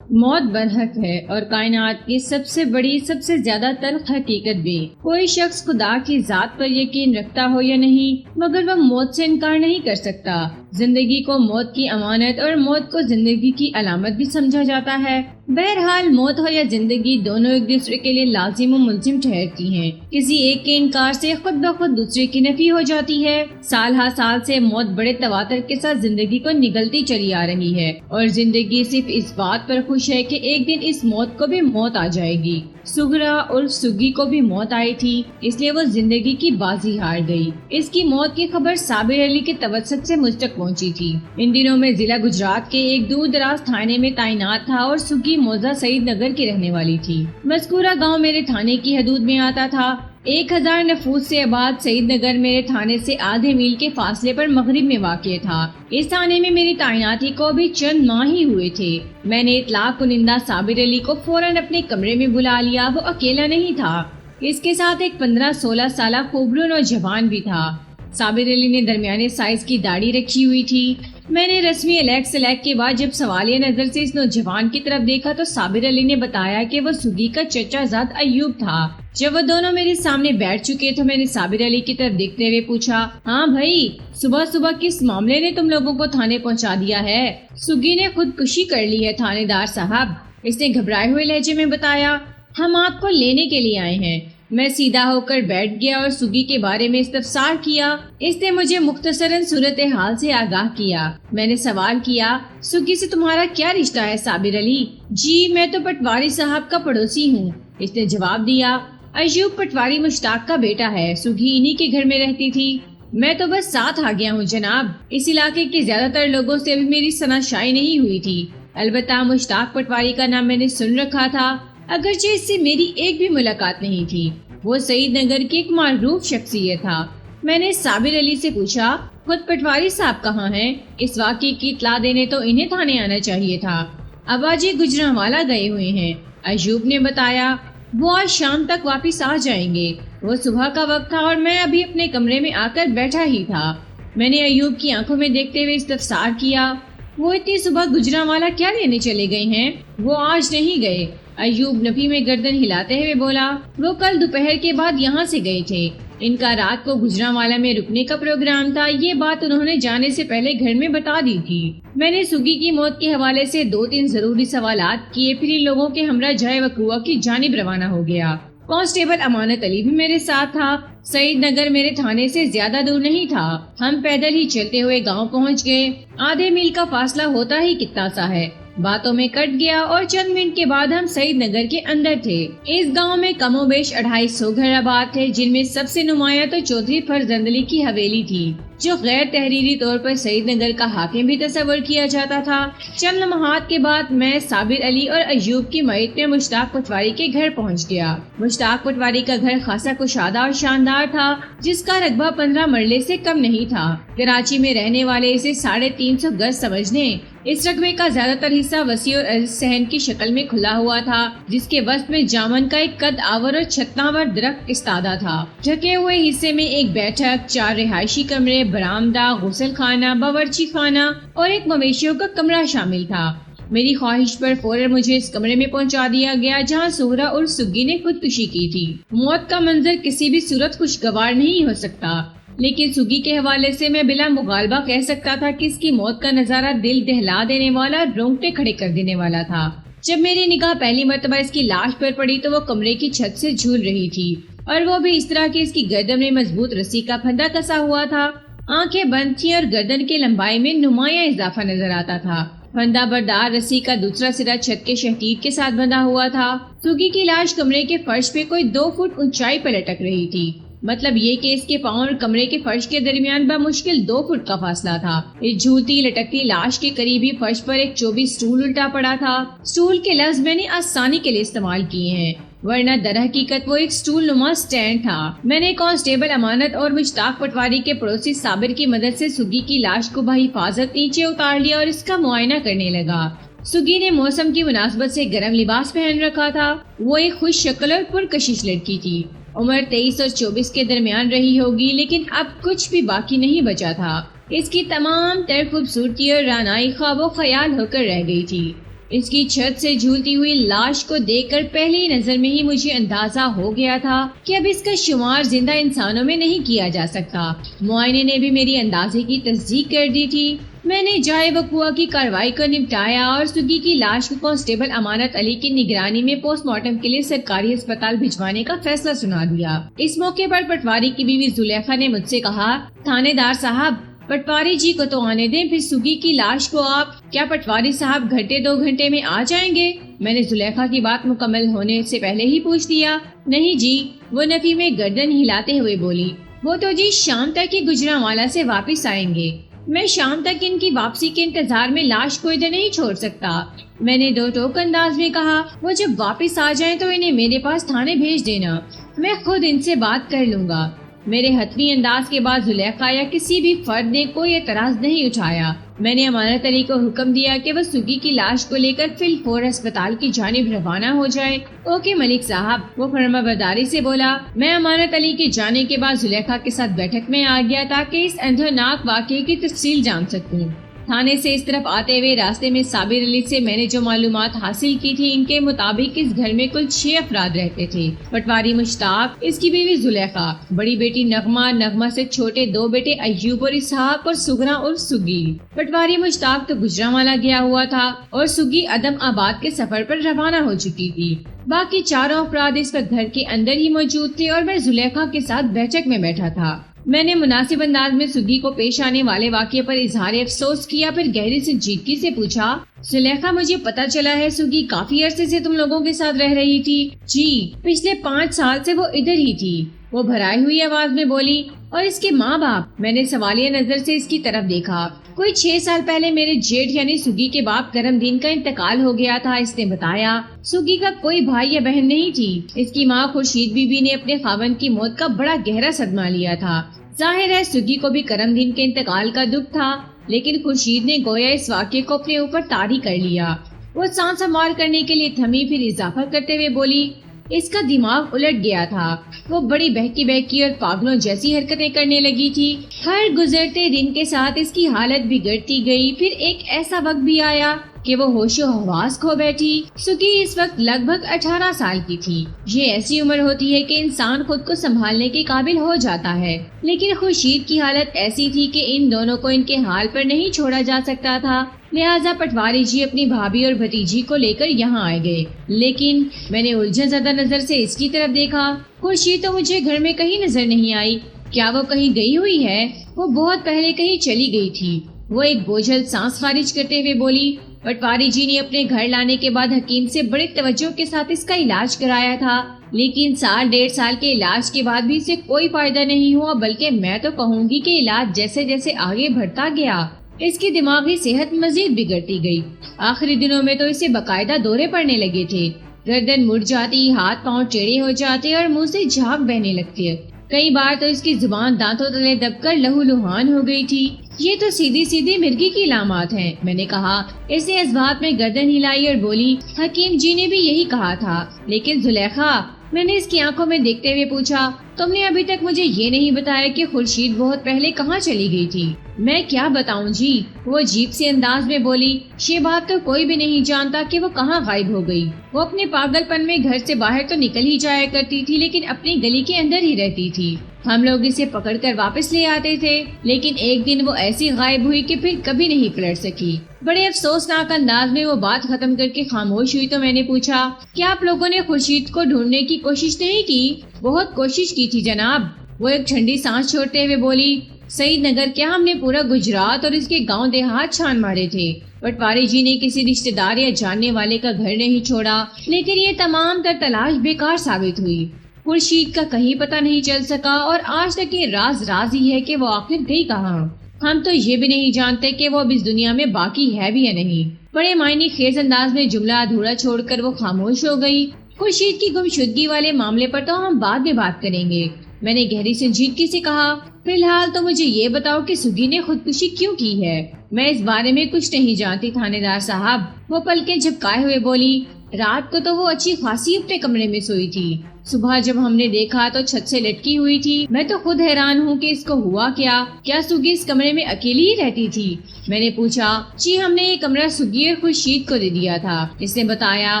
موت برحق ہے اور کائنات کی سب سے بڑی سب سے زیادہ تلخ حقیقت بھی۔ کوئی شخص خدا کی ذات پر یقین رکھتا ہو یا نہیں مگر وہ موت سے انکار نہیں کر سکتا۔ زندگی کو موت کی امانت اور موت کو زندگی کی علامت بھی سمجھا جاتا ہے۔ بہرحال موت ہو یا زندگی دونوں ایک دوسرے کے لیے لازم و ملزم ٹھہرتی ہیں۔ کسی ایک کے انکار سے خود بخود دوسرے کی نفی ہو جاتی ہے۔ سال ہر سال سے موت بڑے تواتر کے ساتھ زندگی کو نگلتی چلی آ رہی ہے اور زندگی صرف اس بات پر خوش ہے کہ ایک دن اس موت کو بھی موت آ جائے گی۔ سغرا اور سگی کو بھی موت آئی تھی، اس لیے وہ زندگی کی بازی ہار گئی۔ اس کی موت کی خبر صابر علی کے توسط سے مجھ تک پہنچی تھی۔ ان دنوں میں ضلع گجرات کے ایک دور دراز تھانے میں تعینات تھا اور سگی موضع سعید نگر کی رہنے والی تھی۔ مذکورہ گاؤں میرے تھانے کی حدود میں آتا تھا۔ 1000 نفوس سے آباد سعید نگر میرے تھانے سے آدھے میل کے فاصلے پر مغرب میں واقع تھا۔ اس تھانے میں میری تعیناتی کو بھی چند ماہ ہی ہوئے تھے۔ میں نے اطلاع کنندہ صابر علی کو فوراً اپنے کمرے میں بلا لیا۔ وہ اکیلا نہیں تھا، اس کے ساتھ ایک 15-16 سالہ خوبرو نوجوان بھی تھا۔ صابر علی نے درمیانے سائز کی داڑھی رکھی ہوئی تھی۔ میں نے رسمی الیک کے بعد جب سوالیہ نظر سے اس نوجوان کی طرف دیکھا تو صابر علی نے بتایا کہ وہ سگی کا چچا زاد ایوب تھا۔ جب وہ دونوں میرے سامنے بیٹھ چکے تو میں نے صابر علی کی طرف دیکھتے ہوئے پوچھا، ہاں بھائی، صبح صبح کس معاملے نے تم لوگوں کو تھانے پہنچا دیا ہے؟ سگی نے خودکشی کر لی ہے تھانے دار صاحب، اس نے گھبرائے ہوئے لہجے میں بتایا۔ ہم آپ کو لینے کے لیے آئے ہیں۔ میں سیدھا ہو کر بیٹھ گیا اور سگی کے بارے میں استفسار کیا۔ اس نے مجھے مختصراً صورتحال سے آگاہ کیا۔ میں نے سوال کیا، سگی سے تمہارا کیا رشتہ ہے صابر علی؟ جی میں تو پٹواری صاحب کا پڑوسی ہوں، اس نے جواب دیا۔ ایوب پٹواری مشتاق کا بیٹا ہے، سگی انہی کے گھر میں رہتی تھی۔ میں تو بس ساتھ آ گیا ہوں جناب، اس علاقے کے زیادہ تر لوگوں سے ابھی میری شناسائی نہیں ہوئی تھی، البتہ مشتاق پٹواری کا نام میں نے سن رکھا تھا، اگرچہ اس سے میری ایک بھی ملاقات نہیں تھی۔ وہ سعید نگر کی ایک معروف شخصیت تھا۔ میں نے صابر علی سے پوچھا، خود پٹواری صاحب کہاں ہیں؟ اس واقعے کی اطلاع دینے تو انہیں تھانے آنا چاہیے تھا۔ ابا جی گجرانوالہ گئے ہوئے ہیں، ایوب نے بتایا۔ وہ آج شام تک واپس آ جائیں گے۔ وہ صبح کا وقت تھا اور میں ابھی اپنے کمرے میں آ کر بیٹھا ہی تھا۔ میں نے ایوب کی آنکھوں میں دیکھتے ہوئے استفسار کیا، وہ اتنی صبح گجرانوالہ کیا لینے چلے گئے ہیں؟ وہ آج نہیں گئے، ایوب نفی میں گردن ہلاتے ہوئے بولا۔ وہ کل دوپہر کے بعد یہاں سے گئے تھے، ان کا رات کو گجرانوالہ میں رکنے کا پروگرام تھا۔ یہ بات انہوں نے جانے سے پہلے گھر میں بتا دی تھی۔ میں نے سگی کی موت کے حوالے سے 2-3 ضروری سوالات کیے، پھر ان لوگوں کے ہمراہ جائے وقوع کی جانب روانہ ہو گیا۔ کانسٹیبل امانت علی بھی میرے ساتھ تھا۔ سعید نگر میرے تھانے سے زیادہ دور نہیں تھا، ہم پیدل ہی چلتے ہوئے گاؤں پہنچ گئے۔ آدھے میل کا فاصلہ ہوتا ہی کتنا سا ہے، باتوں میں کٹ گیا اور چند منٹ کے بعد ہم سعید نگر کے اندر تھے۔ اس گاؤں میں کم و بیش 250 گھر آباد تھے، جن میں سب سے نمایاں تو چودھری فرزند علی کی حویلی تھی، جو غیر تحریری طور پر سعید نگر کا حاکم بھی تصور کیا جاتا تھا۔ چند لمحات کے بعد میں صابر علی اور ایوب کی معیت میں مشتاق پٹواری کے گھر پہنچ گیا۔ مشتاق پٹواری کا گھر خاصا کشادہ اور شاندار تھا، جس کا رقبہ 15 مرلے سے کم نہیں تھا۔ کراچی میں رہنے والے اسے 350 گز سمجھ لیں۔ اس رقبے کا زیادہ تر حصہ وسیع اور عرض صحن کی شکل میں کھلا ہوا تھا، جس کے وسط میں جامن کا ایک قد آور اور چھتناور درخت استادہ تھا۔ ڈھکے ہوئے حصے میں ایک بیٹھک، 4 رہائشی کمرے، برآمدہ، غسل خانہ، باورچی خانہ اور ایک مویشیوں کا کمرہ شامل تھا۔ میری خواہش پر فوراً مجھے اس کمرے میں پہنچا دیا گیا جہاں سغرا اور سگی نے خودکشی کی تھی۔ موت کا منظر کسی بھی صورت خوشگوار نہیں ہو سکتا، لیکن سگی کے حوالے سے میں بلا مغالبہ کہہ سکتا تھا کہ اس کی موت کا نظارہ دل دہلا دینے والا، رونگٹے کھڑے کر دینے والا تھا۔ جب میری نگاہ پہلی مرتبہ اس کی لاش پر پڑی تو وہ کمرے کی چھت سے جھول رہی تھی، اور وہ بھی اس طرح کہ اس کی گردن میں مضبوط رسی کا پھندا کسا ہوا تھا۔ آنکھیں بند تھیں اور گردن کی لمبائی میں نمایاں اضافہ نظر آتا تھا۔ پھندا بردار رسی کا دوسرا سرا چھت کے شہتیت کے ساتھ بندھا ہوا تھا۔ سگی کی لاش کمرے کے فرش پہ کوئی 2 فٹ اونچائی پر لٹک رہی تھی، مطلب یہ کہ اس کے پاؤں اور کمرے کے فرش کے درمیان بمشکل 2 فٹ کا فاصلہ تھا۔ اس جھولتی لٹکتی لاش کے قریب ہی فرش پر ایک چوبی سٹول الٹا پڑا تھا۔ سٹول کے لفظ میں نے آسانی کے لیے استعمال کیے ہیں، ورنہ در حقیقت وہ ایک سٹول نما سٹینڈ تھا۔ میں نے کانسٹیبل امانت اور مشتاق پٹواری کے پڑوسی صابر کی مدد سے سگی کی لاش کو بحفاظت نیچے اتار لیا اور اس کا معائنہ کرنے لگا۔ سگی نے موسم کی مناسبت سے گرم لباس پہن رکھا تھا۔ وہ ایک خوش شکل اور پرکشش لڑکی تھی، عمر 23 اور 24 کے درمیان رہی ہوگی، لیکن اب کچھ بھی باقی نہیں بچا تھا۔ اس کی تمام تر خوبصورتی اور رعنائی خواب و خیال ہو کر رہ گئی تھی۔ اس کی چھت سے جھولتی ہوئی لاش کو دیکھ کر پہلی نظر میں ہی مجھے اندازہ ہو گیا تھا کہ اب اس کا شمار زندہ انسانوں میں نہیں کیا جا سکتا۔ معائنے نے بھی میری اندازے کی تصدیق کر دی تھی۔ میں نے جائے وقوع کی کارروائی کو نپٹایا اور سگی کی لاش کو کانسٹیبل امانت علی کی نگرانی میں پوسٹ مارٹم کے لیے سرکاری اسپتال بھجوانے کا فیصلہ سنا دیا۔ اس موقع پر پٹواری کی بیوی زلیخا نے مجھ سے کہا، تھانے دار صاحب، پٹواری جی کو تو آنے دیں، پھر سگی کی لاش کو آپ کیا پٹواری صاحب گھنٹے 2 گھنٹے میں آ جائیں گے؟ میں نے زلیخا کی بات مکمل ہونے سے پہلے ہی پوچھ دیا۔ نہیں جی، وہ نفی میں گردن ہلاتے ہوئے بولی، وہ تو جی شام تک ہی گجرانوالہ سے واپس آئیں گے۔ میں شام تک ان کی واپسی کے انتظار میں لاش کو ادھر نہیں چھوڑ سکتا۔ میں نے 2 ٹوک انداز میں کہا، وہ جب واپس آ جائیں تو انہیں میرے پاس تھانے بھیج دینا، میں خود ان سے بات کر لوں گا۔ میرے حتمی انداز کے بعد زلیخا یا کسی بھی فرد نے کوئی اعتراض نہیں اٹھایا۔ میں نے امانت علی کو حکم دیا کہ وہ سگی کی لاش کو لے کر فی الفور اسپتال کی جانب روانہ ہو جائے۔ اوکے ملک صاحب، وہ فرما برداری سے بولا۔ میں امانت علی کے جانے کے بعد زلیخا کے ساتھ بیٹھک میں آ گیا تاکہ اس اندھناک واقعے کی تفصیل جان سکوں۔ تھانے سے اس طرف آتے ہوئے راستے میں صابر علی سے میں نے جو معلومات حاصل کی تھی، ان کے مطابق اس گھر میں کل 6 افراد رہتے تھے۔ پٹواری مشتاق، اس کی بیوی زلیخا، بڑی بیٹی نغمہ، نغمہ سے چھوٹے 2 بیٹے ایوب اور اسحاق، اور سگنا اور سگی۔ پٹواری مشتاق تو گجرانوالہ گیا ہوا تھا اور سگی عدم آباد کے سفر پر روانہ ہو چکی تھی۔ باقی 4 افراد اس وقت گھر کے اندر ہی موجود تھے اور میں زلیخا کے ساتھ بیٹھک میں بیٹھا تھا۔ میں نے مناسب انداز میں سگی کو پیش آنے والے واقعے پر اظہار افسوس کیا، پھر گہری سنجیدگی سے پوچھا، زلیخا مجھے پتہ چلا ہے سگی کافی عرصے سے تم لوگوں کے ساتھ رہ رہی تھی؟ جی، پچھلے 5 سال سے وہ ادھر ہی تھی، وہ بھرائی ہوئی آواز میں بولی۔ اور اس کے ماں باپ؟ میں نے سوالیہ نظر سے اس کی طرف دیکھا۔ کوئی 6 سال پہلے میرے جیٹھ یعنی سگی کے باپ کرم دین کا انتقال ہو گیا تھا، اس نے بتایا۔ سگی کا کوئی بھائی یا بہن نہیں تھی۔ اس کی ماں خورشید بی بی نے اپنے خاوند کی موت کا بڑا گہرا صدمہ لیا تھا۔ ظاہر ہے سگی کو بھی کرم دین کے انتقال کا دکھ تھا، لیکن خورشید نے گویا اس واقعے کو اپنے اوپر طاری کر لیا۔ وہ سانس ہموار کرنے کے لیے تھمی، پھر اضافہ کرتے ہوئے بولی، اس کا دماغ الٹ گیا تھا، وہ بڑی بہکی بہکی اور پاگلوں جیسی حرکتیں کرنے لگی تھی۔ ہر گزرتے دن کے ساتھ اس کی حالت بگڑتی گئی، پھر ایک ایسا وقت بھی آیا کہ وہ ہوش و حواس کھو بیٹھی۔ سگی اس وقت لگ بھگ 18 سال کی تھی۔ یہ ایسی عمر ہوتی ہے کہ انسان خود کو سنبھالنے کے قابل ہو جاتا ہے، لیکن خورشید کی حالت ایسی تھی کہ ان دونوں کو ان کے حال پر نہیں چھوڑا جا سکتا تھا، لہٰذا پٹواری جی اپنی بھابھی اور بھتیجی کو لے کر یہاں آئے گئے۔ لیکن میں نے الجھن زدہ نظر سے اس کی طرف دیکھا۔ خورشید تو مجھے گھر میں کہیں نظر نہیں آئی، کیا وہ کہیں گئی ہوئی ہے؟ وہ بہت پہلے کہیں چلی گئی تھی، وہ ایک بوجھل سانس خارج کرتے ہوئے بولی۔ پٹواری جی نے اپنے گھر لانے کے بعد حکیم سے بڑے توجہ کے ساتھ اس کا علاج کرایا تھا، لیکن 1.5 سال کے علاج کے بعد بھی اسے کوئی فائدہ نہیں ہوا، بلکہ میں تو کہوں گی کہ علاج جیسے جیسے آگے بڑھتا گیا اس کی دماغی صحت مزید بگڑتی گئی۔ آخری دنوں میں تو اسے باقاعدہ دورے پڑنے لگے تھے، گردن مڑ جاتی، ہاتھ پاؤں ٹیڑھے ہو جاتے اور منہ سے جھاگ بہنے لگتی ہے۔ کئی بار تو اس کی زبان دانتوں تلے دب کر لہو لہان ہو گئی تھی۔ یہ تو سیدھی سیدھی مرگی کی علامات ہیں، میں نے کہا۔ اس نے اذوات میں گردن ہلائی اور بولی، حکیم جی نے بھی یہی کہا تھا، لیکن زلیخا، میں نے اس کی آنکھوں میں دیکھتے ہوئے پوچھا، تم نے ابھی تک مجھے یہ نہیں بتایا کہ خورشید بہت پہلے کہاں چلی گئی تھی؟ میں کیا بتاؤں جی، وہ عجیب سے انداز میں بولی، یہ بات تو کوئی بھی نہیں جانتا کہ وہ کہاں غائب ہو گئی۔ وہ اپنے پاگل پن میں گھر سے باہر تو نکل ہی جایا کرتی تھی، لیکن اپنی گلی کے اندر ہی رہتی تھی۔ ہم لوگ اسے پکڑ کر واپس لے آتے تھے، لیکن ایک دن وہ ایسی غائب ہوئی کہ پھر کبھی نہیں پلٹ سکی۔ بڑے افسوسناک انداز میں وہ بات ختم کر کے خاموش ہوئی تو میں نے پوچھا، کیا آپ لوگوں نے خورشید کو ڈھونڈنے کی کوشش نہیں کی؟ بہت کوشش کی تھی جناب، وہ ایک ٹھنڈی سانس چھوڑتے ہوئے بولی۔ سعید نگر کیا، ہم نے پورا گجرات اور اس کے گاؤں دیہات چھان مارے تھے۔ پٹواری جی نے کسی رشتہ دار یا جاننے والے کا گھر نہیں چھوڑا، لیکن یہ تمام تر تلاش بیکار ثابت ہوئی۔ خورشید کا کہیں پتہ نہیں چل سکا اور آج تک یہ راز ہی ہے کہ وہ آخر گئی کہاں۔ ہم تو یہ بھی نہیں جانتے کہ وہ اب اس دنیا میں باقی ہے بھی یا نہیں۔ بڑے معنی خیز انداز میں جملہ ادھورا چھوڑ کر وہ خاموش ہو گئی۔ خورشید کی گمشدگی والے معاملے پر تو ہم بعد میں بات کریں گے، میں نے گہری سنجیدگی سے کہا۔ فی الحال تو مجھے یہ بتاؤ کہ سگی نے خودکشی کیوں کی ہے؟ میں اس بارے میں کچھ نہیں جانتی تھانے دار صاحب، وہ پلکیں جھپکائے ہوئے بولی۔ رات کو تو وہ اچھی خاصی اپنے کمرے میں سوئی تھی۔ صبح جب ہم نے دیکھا تو چھت سے لٹکی ہوئی تھی. میں تو خود حیران ہوں کہ اس کو ہوا کیا سوگی اس کمرے میں اکیلی ہی رہتی تھی؟ میں نے پوچھا. جی ہم نے یہ کمرہ سوگی اور خورشید کو دے دیا تھا. اس نے بتایا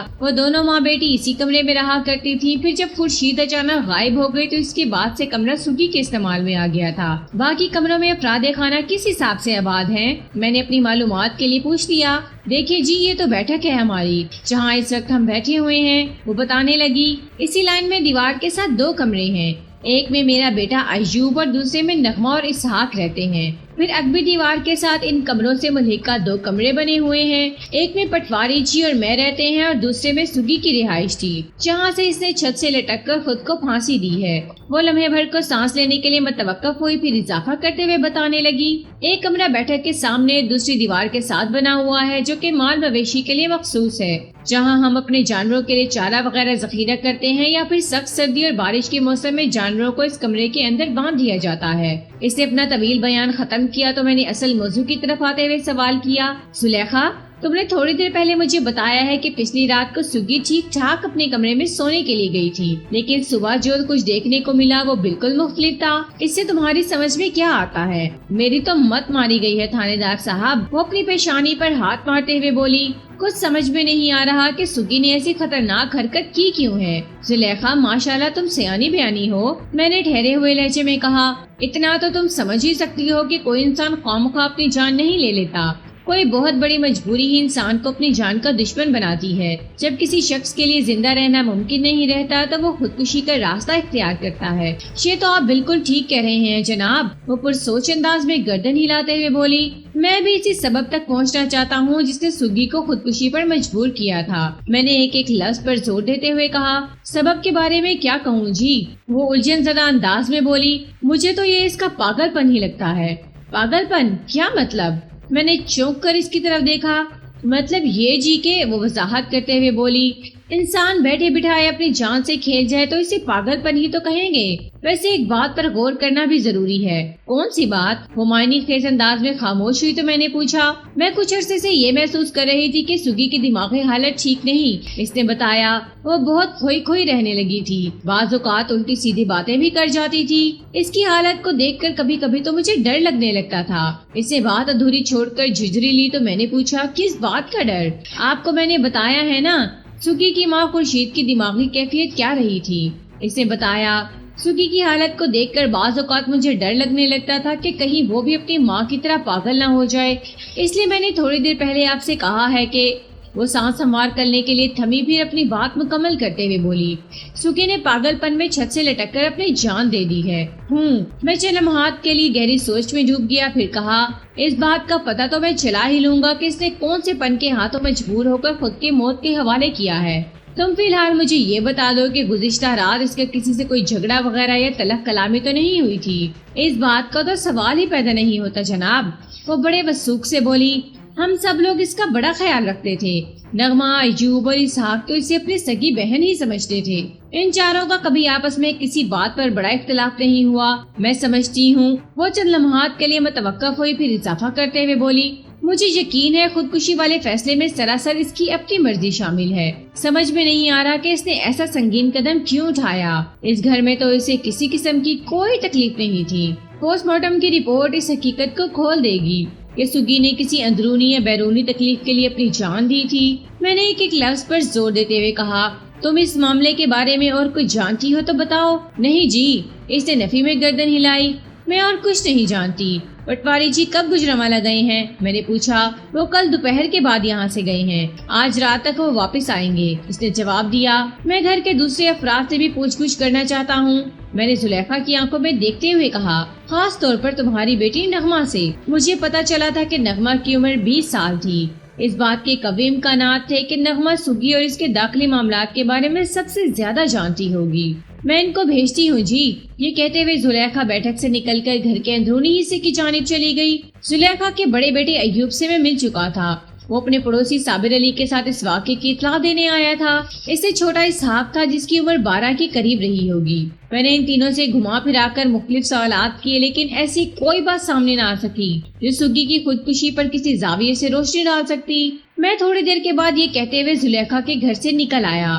وہ دونوں ماں بیٹی اسی کمرے میں رہا کرتی تھی. پھر جب خورشید اچانک غائب ہو گئی تو اس کے بعد سے کمرہ سوگی کے استعمال میں آ گیا تھا. باقی کمروں میں افراد خانہ کس حساب سے آباد ہیں؟ میں نے اپنی معلومات کے لیے پوچھ لیا. دیکھیے جی یہ تو بیٹھک ہے ہماری جہاں اس وقت ہم بیٹھے ہوئے ہیں. وہ بتانے لگی. اسی لائن میں دیوار کے ساتھ 2 کمرے ہیں. ایک میں میرا بیٹا ایوب اور دوسرے میں نغمہ اور اسحاق رہتے ہیں. پھر عقبی دیوار کے ساتھ ان کمروں سے ملحقہ 2 کمرے بنے ہوئے ہیں. ایک میں پٹواری جی اور میں رہتے ہیں اور دوسرے میں سوگی کی رہائش تھی جہاں سے اس نے چھت سے لٹک کر خود کو پھانسی دی ہے. وہ لمحے بھر کو سانس لینے کے لیے متوقف ہوئی پھر اضافہ کرتے ہوئے بتانے لگی. ایک کمرہ بیٹھک کے سامنے دوسری دیوار کے ساتھ بنا ہوا ہے جو کہ مال مویشی کے لیے مخصوص ہے جہاں ہم اپنے جانوروں کے لیے چارہ وغیرہ ذخیرہ کرتے ہیں یا پھر سخت سردی اور بارش کے موسم میں جانوروں کو اس کمرے کے اندر باندھ دیا جاتا ہے. اس نے اپنا طویل بیان ختم کیا تو میں نے اصل موضوع کی طرف آتے ہوئے سوال کیا. زلیخا تم نے تھوڑی دیر پہلے مجھے بتایا ہے کہ پچھلی رات کو سوگی ٹھیک ٹھاک اپنے کمرے میں سونے کے لیے گئی تھی لیکن صبح جو کچھ دیکھنے کو ملا وہ بالکل مختلف تھا. اس سے تمہاری سمجھ میں کیا آتا ہے؟ میری تو مت ماری گئی ہے تھانے دار صاحب. وہ اپنی پیشانی پر ہاتھ مارتے ہوئے بولی. کچھ سمجھ میں نہیں آ رہا کہ سوگی نے ایسی خطرناک حرکت کی کیوں ہے. زلیخا ماشاءاللہ تم سیانی بیانی ہو. میں نے ٹھہرے ہوئے لہجے میں کہا. اتنا تو تم سمجھ ہی سکتی ہو کہ کوئی انسان خواہ اپنی جان نہیں لے لیتا. کوئی بہت بڑی مجبوری ہی انسان کو اپنی جان کا دشمن بناتی ہے. جب کسی شخص کے لیے زندہ رہنا ممکن نہیں رہتا تو وہ خودکشی کا راستہ اختیار کرتا ہے. یہ تو آپ بالکل ٹھیک کہہ رہے ہیں جناب. وہ پرسوچ انداز میں گردن ہلاتے ہوئے بولی. میں بھی اسی سبب تک پہنچنا چاہتا ہوں جس نے سوگی کو خودکشی پر مجبور کیا تھا. میں نے ایک لفظ پر زور دیتے ہوئے کہا. سبب کے بارے میں کیا کہوں جی؟ وہ الجھن زدہ انداز میں بولی. مجھے تو یہ اس کا پاگل پن ہی لگتا ہے. پاگل پن کیا مطلب؟ میں نے چونک کر اس کی طرف دیکھا. مطلب یہ جی کہ وہ وضاحت کرتے ہوئے بولی. انسان بیٹھے بٹھائے اپنی جان سے کھیل جائے تو اسے پاگل پن ہی تو کہیں گے. ویسے ایک بات پر غور کرنا بھی ضروری ہے. کون سی بات؟ وہ معنی خیز انداز میں خاموش ہوئی تو میں نے پوچھا. میں کچھ عرصے سے یہ محسوس کر رہی تھی کہ سوگی کی دماغی حالت ٹھیک نہیں. اس نے بتایا. وہ بہت کھوئی رہنے لگی تھی. بعض اوقات الٹی سیدھی باتیں بھی کر جاتی تھی. اس کی حالت کو دیکھ کر کبھی کبھی تو مجھے ڈر لگنے لگتا تھا. اس نے بات ادھوری چھوڑ کر جھجری لی تو میں نے پوچھا. کس بات کا ڈر؟ آپ کو میں نے بتایا ہے نا سوگی کی ماں خورشید کی دماغی کیفیت کیا رہی تھی. اس نے بتایا. سوگی کی حالت کو دیکھ کر بعض اوقات مجھے ڈر لگنے لگتا تھا کہ کہیں وہ بھی اپنی ماں کی طرح پاگل نہ ہو جائے. اس لیے میں نے تھوڑی دیر پہلے آپ سے کہا ہے کہ وہ سانس ہموار کرنے کے لیے تھمی پھر اپنی بات مکمل کرتے ہوئے بولی. سوگی نے پاگل پن میں چھت سے لٹک کر اپنی جان دے دی ہے. میں چند لمحات کے لیے گہری سوچ میں ڈوب گیا. پھر کہا. اس بات کا پتہ تو میں چلا ہی لوں گا کہ اس نے کون سے پن کے ہاتھوں مجبور ہو کر خود کی موت کے حوالے کیا ہے. تم فی الحال مجھے یہ بتا دو کہ گزشتہ رات اس کا کسی سے کوئی جھگڑا وغیرہ یا تلخ کلامی تو نہیں ہوئی تھی؟ اس بات کا تو سوال ہی پیدا نہیں ہوتا جناب. وہ بڑے وثوق سے بولی. ہم سب لوگ اس کا بڑا خیال رکھتے تھے. نغمہ ایوب اور اسحاق تو اسے اپنی سگی بہن ہی سمجھتے تھے. ان چاروں کا کبھی آپس میں کسی بات پر بڑا اختلاف نہیں ہوا. میں سمجھتی ہوں. وہ چند لمحات کے لیے متوقف ہوئی پھر اضافہ کرتے ہوئے بولی. مجھے یقین ہے خودکشی والے فیصلے میں سراسر اس کی اپنی مرضی شامل ہے. سمجھ میں نہیں آ رہا کہ اس نے ایسا سنگین قدم کیوں اٹھایا. اس گھر میں تو اسے کسی قسم کی کوئی تکلیف نہیں تھی. پوسٹ مارٹم کی رپورٹ اس حقیقت کو کھول دے گی کہ سوگی نے کسی اندرونی یا بیرونی تکلیف کے لیے اپنی جان دی تھی. میں نے ایک لفظ پر زور دیتے ہوئے کہا. تم اس معاملے کے بارے میں اور کچھ جانتی ہو تو بتاؤ. نہیں جی. اس نے نفی میں گردن ہلائی. میں اور کچھ نہیں جانتی. پٹواری جی کب گجرانوالہ گئے ہیں؟ میں نے پوچھا. وہ کل دوپہر کے بعد یہاں سے گئے ہیں. آج رات تک وہ واپس آئیں گے. اس نے جواب دیا. میں گھر کے دوسرے افراد سے بھی پوچھ گچھ کرنا چاہتا ہوں. میں نے زلیخا کی آنکھوں میں دیکھتے ہوئے کہا. خاص طور پر تمہاری بیٹی نغمہ سے. مجھے پتا چلا تھا کہ نغمہ کی عمر 20 سال تھی. اس بات کے قوی امکانات تھے کہ نغمہ سوگی اور اس کے داخلی معاملات کے بارے میں سب سے زیادہ جانتی ہوگی. میں ان کو بھیجتی ہوں جی. یہ کہتے ہوئے زلیخا بیٹھک سے نکل کر گھر کے اندرونی حصے کی جانب چلی گئی. زلیخا کے بڑے بیٹے ایوب سے میں مل چکا تھا. وہ اپنے پڑوسی صابر علی کے ساتھ اس واقعے کی اطلاع دینے آیا تھا. اس سے چھوٹا اسحاق تھا جس کی عمر 12 کے قریب رہی ہوگی. میں نے ان تینوں سے گھما پھرا کر مختلف سوالات کیے لیکن ایسی کوئی بات سامنے نہ آ سکی جو سوگی کی خودکشی پر کسی زاویے سے روشنی ڈال سکتی. میں تھوڑی دیر کے بعد یہ کہتے ہوئے زلیخا کے گھر سے نکل آیا.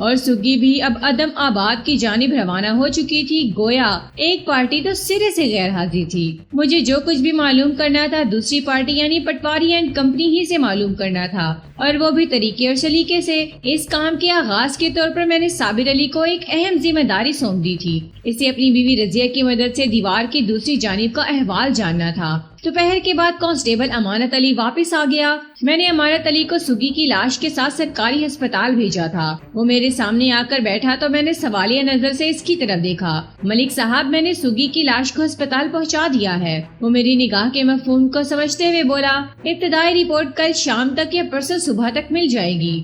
اور سگی بھی اب عدم آباد کی جانب روانہ ہو چکی تھی، گویا ایک پارٹی تو سرے سے غیر حاضر تھی۔ مجھے جو کچھ بھی معلوم کرنا تھا دوسری پارٹی یعنی پٹواری اینڈ کمپنی ہی سے معلوم کرنا تھا، اور وہ بھی طریقے اور سلیقے سے۔ اس کام کے آغاز کے طور پر میں نے صابر علی کو ایک اہم ذمہ داری سونپ دی تھی، اسے اپنی بیوی رضیہ کی مدد سے دیوار کی دوسری جانب کا احوال جاننا تھا۔ دوپہر کے بعد کانسٹیبل امانت علی واپس آ گیا۔ میں نے امانت علی کو سگی کی لاش کے ساتھ سرکاری ہسپتال بھیجا تھا۔ وہ میرے سامنے آ کر بیٹھا تو میں نے سوالیہ نظر سے اس کی طرف دیکھا۔ ملک صاحب، میں نے سگی کی لاش کو ہسپتال پہنچا دیا ہے۔ وہ میری نگاہ کے مفہوم کو سمجھتے ہوئے بولا، ابتدائی رپورٹ کل شام تک یا پرسوں صبح تک مل جائے گی۔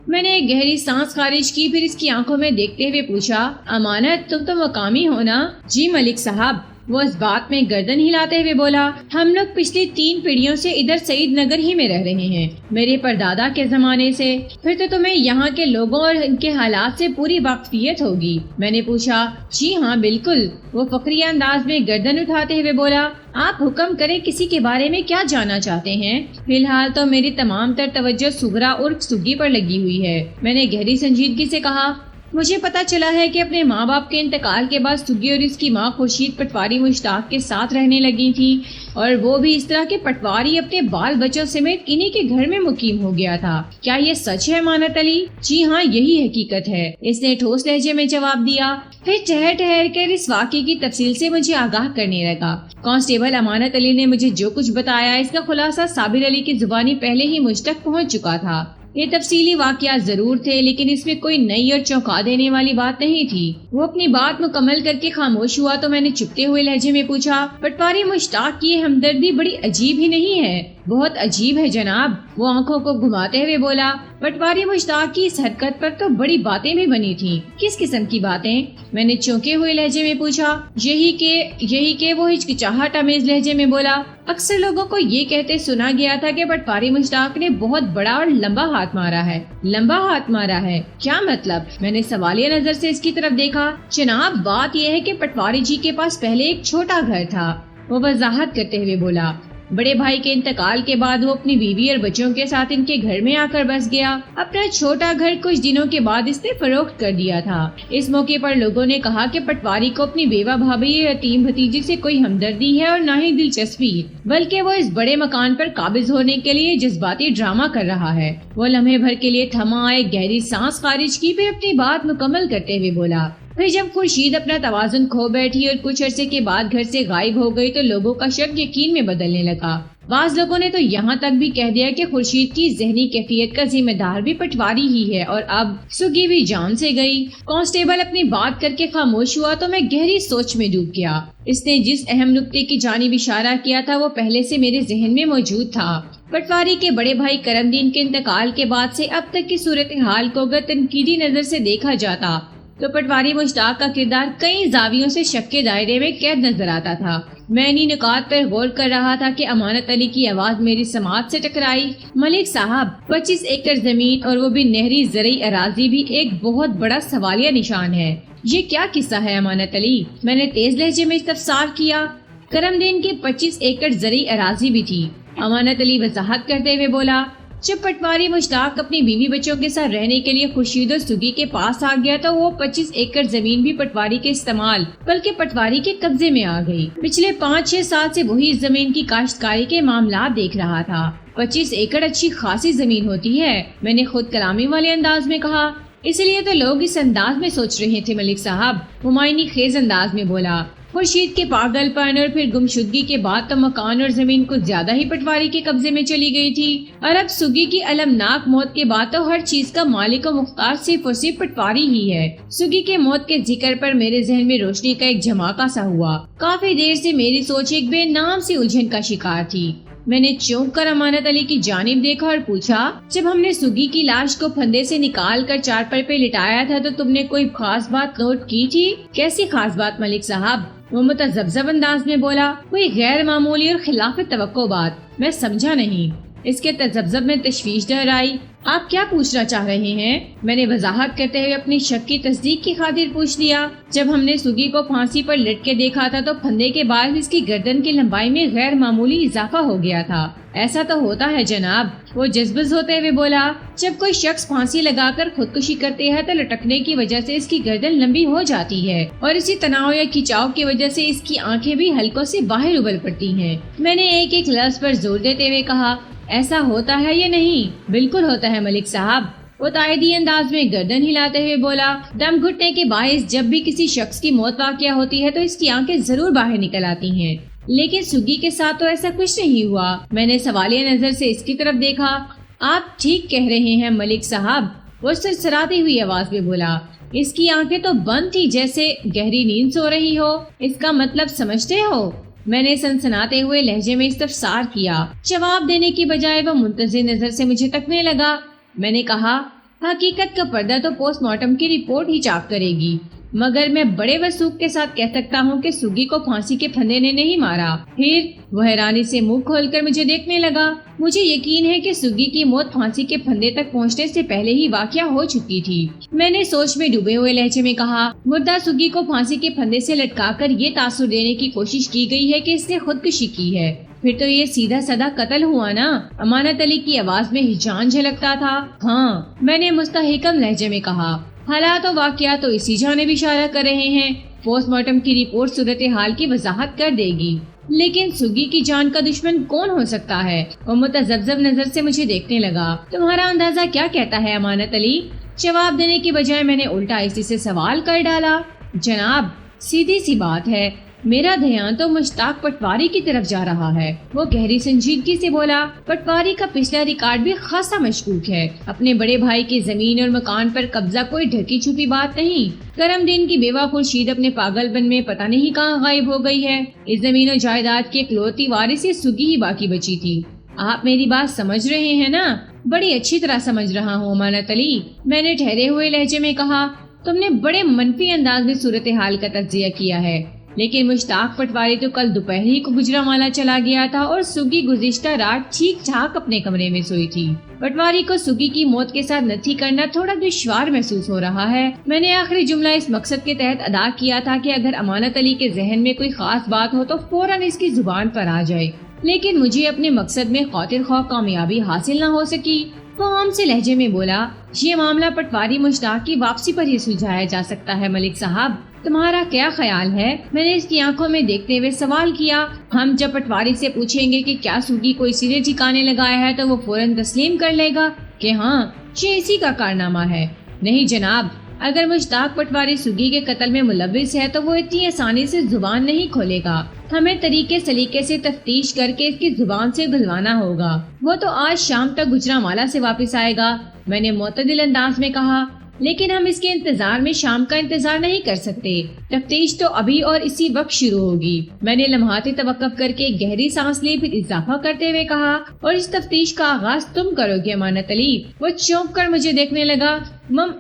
میں نے ایک گہری سانس خارج کی، پھر اس کی آنکھوں میں دیکھتے ہوئے پوچھا، امانت تم تو مقامی ہو نا؟ جی ملک صاحب، وہ اس بات میں گردن ہلاتے ہوئے بولا، ہم لوگ پچھلی 3 پیڑھیوں سے ادھر سعید نگر ہی میں رہ رہے ہیں، میرے پردادا کے زمانے سے۔ پھر تو تمہیں یہاں کے لوگوں اور ان کے حالات سے پوری واقفیت ہوگی۔ میں نے پوچھا، جی ہاں بالکل۔ وہ فخریہ انداز میں گردن اٹھاتے ہوئے بولا، آپ حکم کریں، کسی کے بارے میں کیا جاننا چاہتے ہیں؟ فی الحال تو میری تمام تر توجہ سغرا عرف سگی پر لگی ہوئی ہے۔ میں نے گہری سنجیدگی سے کہا، مجھے پتا چلا ہے کہ اپنے ماں باپ کے انتقال کے بعد سگی اور اس کی ماں خورشید پٹواری مشتاق کے ساتھ رہنے لگی تھی، اور وہ بھی اس طرح کہ پٹواری اپنے بال بچوں سمیت انہی کے گھر میں مقیم ہو گیا تھا۔ کیا یہ سچ ہے امانت علی؟ جی ہاں، یہی حقیقت ہے، اس نے ٹھوس لہجے میں جواب دیا۔ پھر ٹھہر کر اس واقعے کی تفصیل سے مجھے آگاہ کرنے لگا۔ کانسٹیبل امانت علی نے مجھے جو کچھ بتایا اس کا خلاصہ صابر علی کی زبانی پہلے ہی مجھ تک پہنچ چکا تھا۔ یہ تفصیلی واقعات ضرور تھے، لیکن اس میں کوئی نئی اور چونکا دینے والی بات نہیں تھی۔ وہ اپنی بات مکمل کر کے خاموش ہوا تو میں نے چپتے ہوئے لہجے میں پوچھا، پٹواری مشتاق کی ہمدردی بڑی عجیب ہی نہیں ہے؟ بہت عجیب ہے جناب، وہ آنکھوں کو گھماتے ہوئے بولا۔ پٹواری مشتاق کی اس حرکت پر تو بڑی باتیں بھی بنی تھی۔ کس قسم کی باتیں؟ میں نے چونکے ہوئے لہجے میں پوچھا۔ یہی کہ وہ ہچکچاہٹ آمیز لہجے میں بولا، اکثر لوگوں کو یہ کہتے سنا گیا تھا کہ پٹواری مشتاق نے بہت بڑا اور لمبا ہاتھ مارا ہے۔ لمبا ہاتھ مارا ہے؟ کیا مطلب؟ میں نے سوالیہ نظر سے اس کی طرف دیکھا۔ جناب، بات یہ ہے کہ پٹواری جی کے پاس پہلے ایک چھوٹا گھر تھا، وہ وضاحت کرتے ہوئے بولا۔ بڑے بھائی کے انتقال کے بعد وہ اپنی بیوی اور بچوں کے ساتھ ان کے گھر میں آ کر بس گیا۔ اپنا چھوٹا گھر کچھ دنوں کے بعد اس نے فروخت کر دیا تھا۔ اس موقع پر لوگوں نے کہا کہ پٹواری کو اپنی بیوہ بھابھی یا یتیم بھتیجی سے کوئی ہمدردی ہے اور نہ ہی دلچسپی، بلکہ وہ اس بڑے مکان پر قابض ہونے کے لیے جذباتی ڈرامہ کر رہا ہے۔ وہ لمحے بھر کے لیے تھما، ایک گہری سانس خارج کی، پھر اپنی بات مکمل کرتے ہوئے بولا۔ پھر جب خورشید اپنا توازن کھو بیٹھی اور کچھ عرصے کے بعد گھر سے غائب ہو گئی تو لوگوں کا شک یقین میں بدلنے لگا۔ بعض لوگوں نے تو یہاں تک بھی کہہ دیا کہ خورشید کی ذہنی کیفیت کا ذمہ دار بھی پٹواری ہی ہے، اور اب سگی بھی جان سے گئی۔ کانسٹیبل اپنی بات کر کے خاموش ہوا تو میں گہری سوچ میں ڈوب گیا۔ اس نے جس اہم نقطے کی جانب اشارہ کیا تھا وہ پہلے سے میرے ذہن میں موجود تھا۔ پٹواری کے بڑے بھائی کرم دین کے انتقال کے بعد سے اب تک کی صورتحال کو اگر تنقیدی نظر سے دیکھا جاتا تو پٹواری مشتاق کا کردار کئی زاویوں سے شک کے دائرے میں قید نظر آتا تھا۔ میں انہی نکات پر غور کر رہا تھا کہ امانت علی کی آواز میری سماعت سے ٹکرائی۔ ملک صاحب، 25 ایکڑ زمین اور وہ بھی نہری زرعی اراضی بھی ایک بہت بڑا سوالیہ نشان ہے۔ یہ کیا قصہ ہے امانت علی؟ میں نے تیز لہجے میں استفسار کیا۔ کرم دین کی 25 ایکڑ زرعی اراضی بھی تھی، امانت علی وضاحت کرتے ہوئے بولا۔ جب پٹواری مشتاق اپنی بیوی بچوں کے ساتھ رہنے کے لیے خورشید و سگی کے پاس آ گیا تو وہ 25 ایکڑ زمین بھی پٹواری کے استعمال بلکہ پٹواری کے قبضے میں آ گئی۔ پچھلے 5-6 سال سے وہی زمین کی کاشتکاری کے معاملات دیکھ رہا تھا۔ 25 ایکڑ اچھی خاصی زمین ہوتی ہے، میں نے خود کلامی والے انداز میں کہا۔ اس لیے تو لوگ اس انداز میں سوچ رہے تھے ملک صاحب، ممائنی خیز انداز میں بولا۔ خورشید کے پاگل پن اور پھر گمشدگی کے بعد تو مکان اور زمین کچھ زیادہ ہی پٹواری کے قبضے میں چلی گئی تھی، اور اب سگی کی المناک موت کے بعد تو ہر چیز کا مالک و مختار صرف اور صرف پٹواری ہی ہے۔ سگی کے موت کے ذکر پر میرے ذہن میں روشنی کا ایک جھماکا سا ہوا۔ کافی دیر سے میری سوچ ایک بے نام سی الجھن کا شکار تھی۔ میں نے چونک کر امانت علی کی جانب دیکھا اور پوچھا، جب ہم نے سگی کی لاش کو پھندے سے نکال کر چارپائی پہ لٹایا تھا تو تم نے کوئی خاص بات نوٹ کی تھی؟ کیسی خاص بات ملک صاحب؟ وہ متذبذب انداز میں بولا۔ کوئی غیر معمولی اور خلاف توقع بات؟ میں سمجھا نہیں۔ اس کے تذبذب میں تشویش ڈر آئی۔ آپ کیا پوچھنا چاہ رہے ہیں؟ میں نے وضاحت کرتے ہوئے اپنی شک کی تصدیق کی خاطر پوچھ لیا۔ جب ہم نے سوگی کو پھانسی پر لٹکے دیکھا تھا تو پھندے کے باعث اس کی گردن کی لمبائی میں غیر معمولی اضافہ ہو گیا تھا۔ ایسا تو ہوتا ہے جناب، وہ جذبز ہوتے ہوئے بولا۔ جب کوئی شخص پھانسی لگا کر خودکشی کرتے ہے تو لٹکنے کی وجہ سے اس کی گردن لمبی ہو جاتی ہے اور اسی تناؤ یا کھینچاؤ کی وجہ سے اس کی آنکھیں بھی حلقوں سے باہر ابل پڑتی ہیں۔ میں نے ایک ایک لفظ پر زور دیتے ہوئے کہا، ایسا ہوتا ہے یا نہیں؟ بالکل ہوتا ہے ملک صاحب، وہ تائیدی انداز میں گردن ہلاتے ہوئے بولا۔ دم گھٹنے کے باعث جب بھی کسی شخص کی موت واقع ہوتی ہے تو اس کی آنکھیں ضرور باہر نکل آتی ہیں، لیکن سوگی کے ساتھ تو ایسا کچھ نہیں ہوا۔ میں نے سوالیہ نظر سے اس کی طرف دیکھا۔ آپ ٹھیک کہہ رہے ہیں ملک صاحب، وہ سرسراتی ہوئی آواز میں بولا۔ اس کی آنکھیں تو بند تھی جیسے گہری نیند سو رہی ہو۔ اس کا مطلب سمجھتے ہو؟ میں نے سنسناتے ہوئے لہجے میں استفسار کیا۔ جواب دینے کی بجائے وہ منتظر نظر سے مجھے تکنے لگا۔ میں نے کہا، حقیقت کا پردہ تو پوسٹ مارٹم کی رپورٹ ہی چاک کرے گی، مگر میں بڑے وثوق کے ساتھ کہہ سکتا ہوں کہ سوگی کو پھانسی کے پھندے نے نہیں مارا۔ پھر وہ حیرانی سے منہ کھول کر مجھے دیکھنے لگا۔ مجھے یقین ہے کہ سوگی کی موت پھانسی کے پھندے تک پہنچنے سے پہلے ہی واقع ہو چکی تھی۔ میں نے سوچ میں ڈوبے ہوئے لہجے میں کہا، مردہ سوگی کو پھانسی کے پھندے سے لٹکا کر یہ تاثر دینے کی کوشش کی گئی ہے کہ اس نے خودکشی کی ہے، پھر تو یہ سیدھا سادہ قتل ہوا نا؟ امانت علی کی آواز میں ہجان جھلکتا تھا۔ ہاں، میں نے مستحکم لہجے میں کہا۔ حالات و واقعات تو اسی جانب اشارہ کر رہے ہیں۔ پوسٹ مارٹم کی رپورٹ صورتحال کی وضاحت کر دے گی، لیکن سوگی کی جان کا دشمن کون ہو سکتا ہے؟ وہ متذبذب نظر سے مجھے دیکھنے لگا۔ تمہارا اندازہ کیا کہتا ہے امانت علی؟ جواب دینے کی بجائے میں نے الٹا اسی سے سوال کر ڈالا۔ جناب، سیدھی سی بات ہے، میرا دھیان تو مشتاق پٹواری کی طرف جا رہا ہے۔ وہ گہری سنجیدگی سے بولا۔ پٹواری کا پچھلا ریکارڈ بھی خاصا مشکوک ہے۔ اپنے بڑے بھائی کی زمین اور مکان پر قبضہ کوئی ڈھکی چھپی بات نہیں۔ کرم دین کی بیوہ خورشید اپنے پاگل پن میں پتہ نہیں کہاں غائب ہو گئی ہے۔ اس زمین و جائیداد کی اکلوتی وارث سوگی ہی باقی بچی تھی۔ آپ میری بات سمجھ رہے ہیں نا؟ بڑی اچھی طرح سمجھ رہا ہوں امانت علی، میں نے ٹھہرے ہوئے لہجے میں کہا۔ تم نے بڑے منفی انداز میں صورتحال کا تجزیہ کیا ہے، لیکن مشتاق پٹواری تو کل دوپہر ہی کو گجرانوالہ چلا گیا تھا اور سوگی گزشتہ رات ٹھیک ٹھاک اپنے کمرے میں سوئی تھی۔ پٹواری کو سوگی کی موت کے ساتھ نتھی کرنا تھوڑا دشوار محسوس ہو رہا ہے۔ میں نے آخری جملہ اس مقصد کے تحت ادا کیا تھا کہ اگر امانت علی کے ذہن میں کوئی خاص بات ہو تو فوراً اس کی زبان پر آ جائے، لیکن مجھے اپنے مقصد میں خاطر خواہ کامیابی حاصل نہ ہو سکی۔ وہ عام سے لہجے میں بولا، یہ معاملہ پٹواری مشتاق کی واپسی پر ہی سلجھایا جا سکتا ہے ملک صاحب، تمہارا کیا خیال ہے؟ میں نے اس کی آنکھوں میں دیکھتے ہوئے سوال کیا۔ ہم جب پٹواری سے پوچھیں گے کہ کیا سوگی کو اسی نے ٹھکانے لگایا ہے تو وہ فوراً تسلیم کر لے گا کہ ہاں یہ اسی کا کارنامہ ہے۔ نہیں جناب، اگر مشتاق پٹواری سوگی کے قتل میں ملوث ہے تو وہ اتنی آسانی سے زبان نہیں کھولے گا۔ ہمیں طریقے سلیقے سے تفتیش کر کے اس کی زبان سے گھلوانا ہوگا۔ وہ تو آج شام تک گجرانوالہ سے واپس آئے گا، میں نے معتدل انداز میں کہا، لیکن ہم اس کے انتظار میں شام کا انتظار نہیں کر سکتے۔ تفتیش تو ابھی اور اسی وقت شروع ہوگی۔ میں نے لمحاتی توقف کر کے گہری سانس لی، پھر اضافہ کرتے ہوئے کہا، اور اس تفتیش کا آغاز تم کرو گے امانت علی؟ وہ چونک کر مجھے دیکھنے لگا۔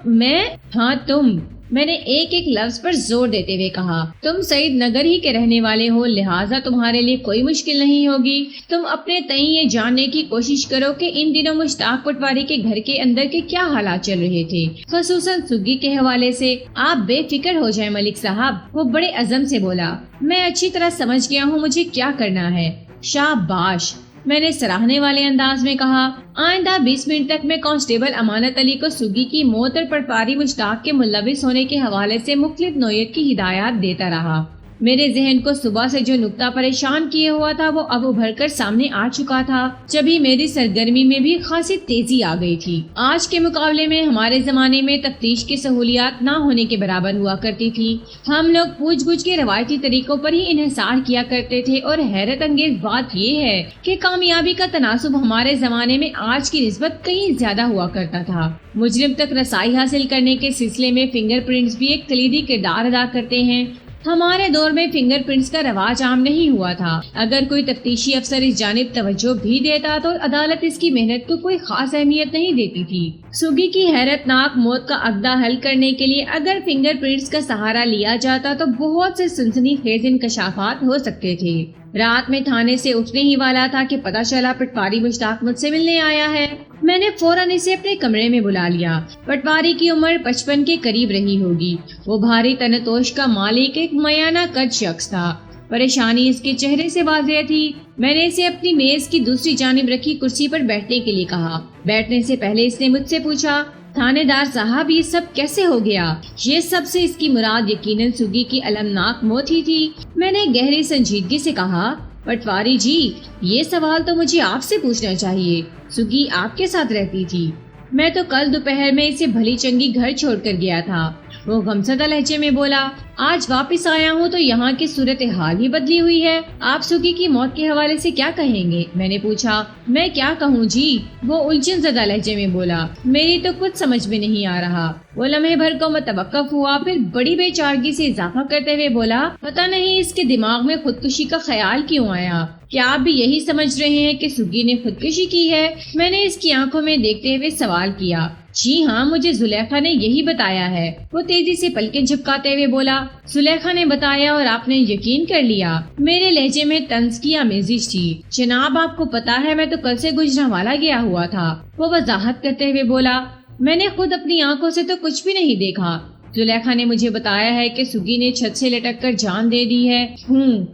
میں؟ ہاں تم، میں نے ایک ایک لفظ پر زور دیتے ہوئے کہا۔ تم سعید نگر ہی کے رہنے والے ہو، لہٰذا تمہارے لیے کوئی مشکل نہیں ہوگی۔ تم اپنے تئیں یہ جاننے کی کوشش کرو کہ ان دنوں مشتاق پٹواری کے گھر کے اندر کے کیا حالات چل رہے تھے، خصوصاً سوگی کے حوالے سے۔ آپ بے فکر ہو جائیں ملک صاحب، وہ بڑے عزم سے بولا۔ میں اچھی طرح سمجھ گیا ہوں مجھے کیا کرنا ہے۔ شاباش، میں نے سراہنے والے انداز میں کہا۔ آئندہ 20 منٹ تک میں کانسٹیبل امانت علی کو سوگی کی موت اور پٹواری مشتاق کے ملوث ہونے کے حوالے سے مختلف نوعیت کی ہدایات دیتا رہا۔ میرے ذہن کو صبح سے جو نقطہ پریشان کیے ہوا تھا وہ اب ابھر کر سامنے آ چکا تھا، جبھی میری سرگرمی میں بھی خاصی تیزی آ گئی تھی۔ آج کے مقابلے میں ہمارے زمانے میں تفتیش کی سہولیات نہ ہونے کے برابر ہوا کرتی تھی۔ ہم لوگ پوچھ گچھ کے روایتی طریقوں پر ہی انحصار کیا کرتے تھے، اور حیرت انگیز بات یہ ہے کہ کامیابی کا تناسب ہمارے زمانے میں آج کی نسبت کہیں زیادہ ہوا کرتا تھا۔ مجرم تک رسائی حاصل کرنے کے سلسلے میں فنگر پرنٹس بھی ایک کلیدی کردار ادا کرتے ہیں۔ ہمارے دور میں فنگر پرنٹس کا رواج عام نہیں ہوا تھا۔ اگر کوئی تفتیشی افسر اس جانب توجہ بھی دیتا تو عدالت اس کی محنت کو کوئی خاص اہمیت نہیں دیتی تھی۔ سوگی کی حیرت ناک موت کا عقدہ حل کرنے کے لیے اگر فنگر پرنٹس کا سہارا لیا جاتا تو بہت سے سنسنی خیز انکشافات ہو سکتے تھے۔ رات میں تھانے سے اٹھنے ہی والا تھا کہ پتہ چلا پٹواری مشتاق مجھ سے ملنے آیا ہے۔ میں نے فوراً اسے اپنے کمرے میں بلا لیا۔ پٹواری کی عمر 55 کے قریب رہی ہوگی۔ وہ بھاری تنتوش کا مالک ایک میانہ قد شخص تھا۔ پریشانی اس کے چہرے سے واضح تھی۔ میں نے اسے اپنی میز کی دوسری جانب رکھی کرسی پر بیٹھنے کے لیے کہا۔ بیٹھنے سے پہلے اس نے مجھ سے پوچھا، تھانے دار صاحب یہ سب کیسے ہو گیا؟ یہ سب سے اس کی مراد یقیناً سگی کی المناک موت ہی تھی۔ میں نے گہری سنجیدگی سے کہا، پٹواری جی یہ سوال تو مجھے آپ سے پوچھنا چاہیے۔ سگی آپ کے ساتھ رہتی تھی؟ میں تو کل دوپہر میں اسے بھلی چنگی گھر چھوڑ کر گیا تھا، وہ غمزدہ لہجے میں بولا۔ آج واپس آیا ہوں تو یہاں کی صورتحال ہی بدلی ہوئی ہے۔ آپ سگی کی موت کے حوالے سے کیا کہیں گے؟ میں نے پوچھا۔ میں کیا کہوں جی، وہ الجھن زدہ لہجے میں بولا۔ میری تو کچھ سمجھ میں نہیں آ رہا۔ وہ لمحے بھر کو متوقف ہوا، پھر بڑی بے چارگی سے اضافہ کرتے ہوئے بولا، پتہ نہیں اس کے دماغ میں خودکشی کا خیال کیوں آیا؟ کیا آپ بھی یہی سمجھ رہے ہیں کہ سگی نے خودکشی کی ہے؟ میں نے اس کی آنکھوں میں دیکھتے ہوئے سوال کیا۔ جی ہاں، مجھے زلیخا نے یہی بتایا ہے، وہ تیزی سے پلکیں جھپکاتے ہوئے بولا۔ زلیخا نے بتایا اور آپ نے یقین کر لیا؟ میرے لہجے میں طنز کی آمیزش تھی۔ جناب آپ کو پتا ہے میں تو کل سے گجرانوالہ گیا ہوا تھا، وہ وضاحت کرتے ہوئے بولا۔ میں نے خود اپنی آنکھوں سے تو کچھ بھی نہیں دیکھا۔ زلیخا نے مجھے بتایا ہے کہ سگی نے چھت سے لٹک کر جان دے دی ہے۔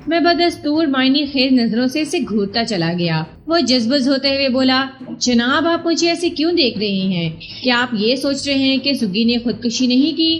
میں بدستور معنی خیز نظروں سے اسے گھورتا چلا گیا۔ وہ جذبز ہوتے ہوئے بولا، جناب آپ مجھے ایسے کیوں دیکھ رہے ہیں؟ کیا آپ یہ سوچ رہے ہیں کہ سگی نے خودکشی نہیں کی؟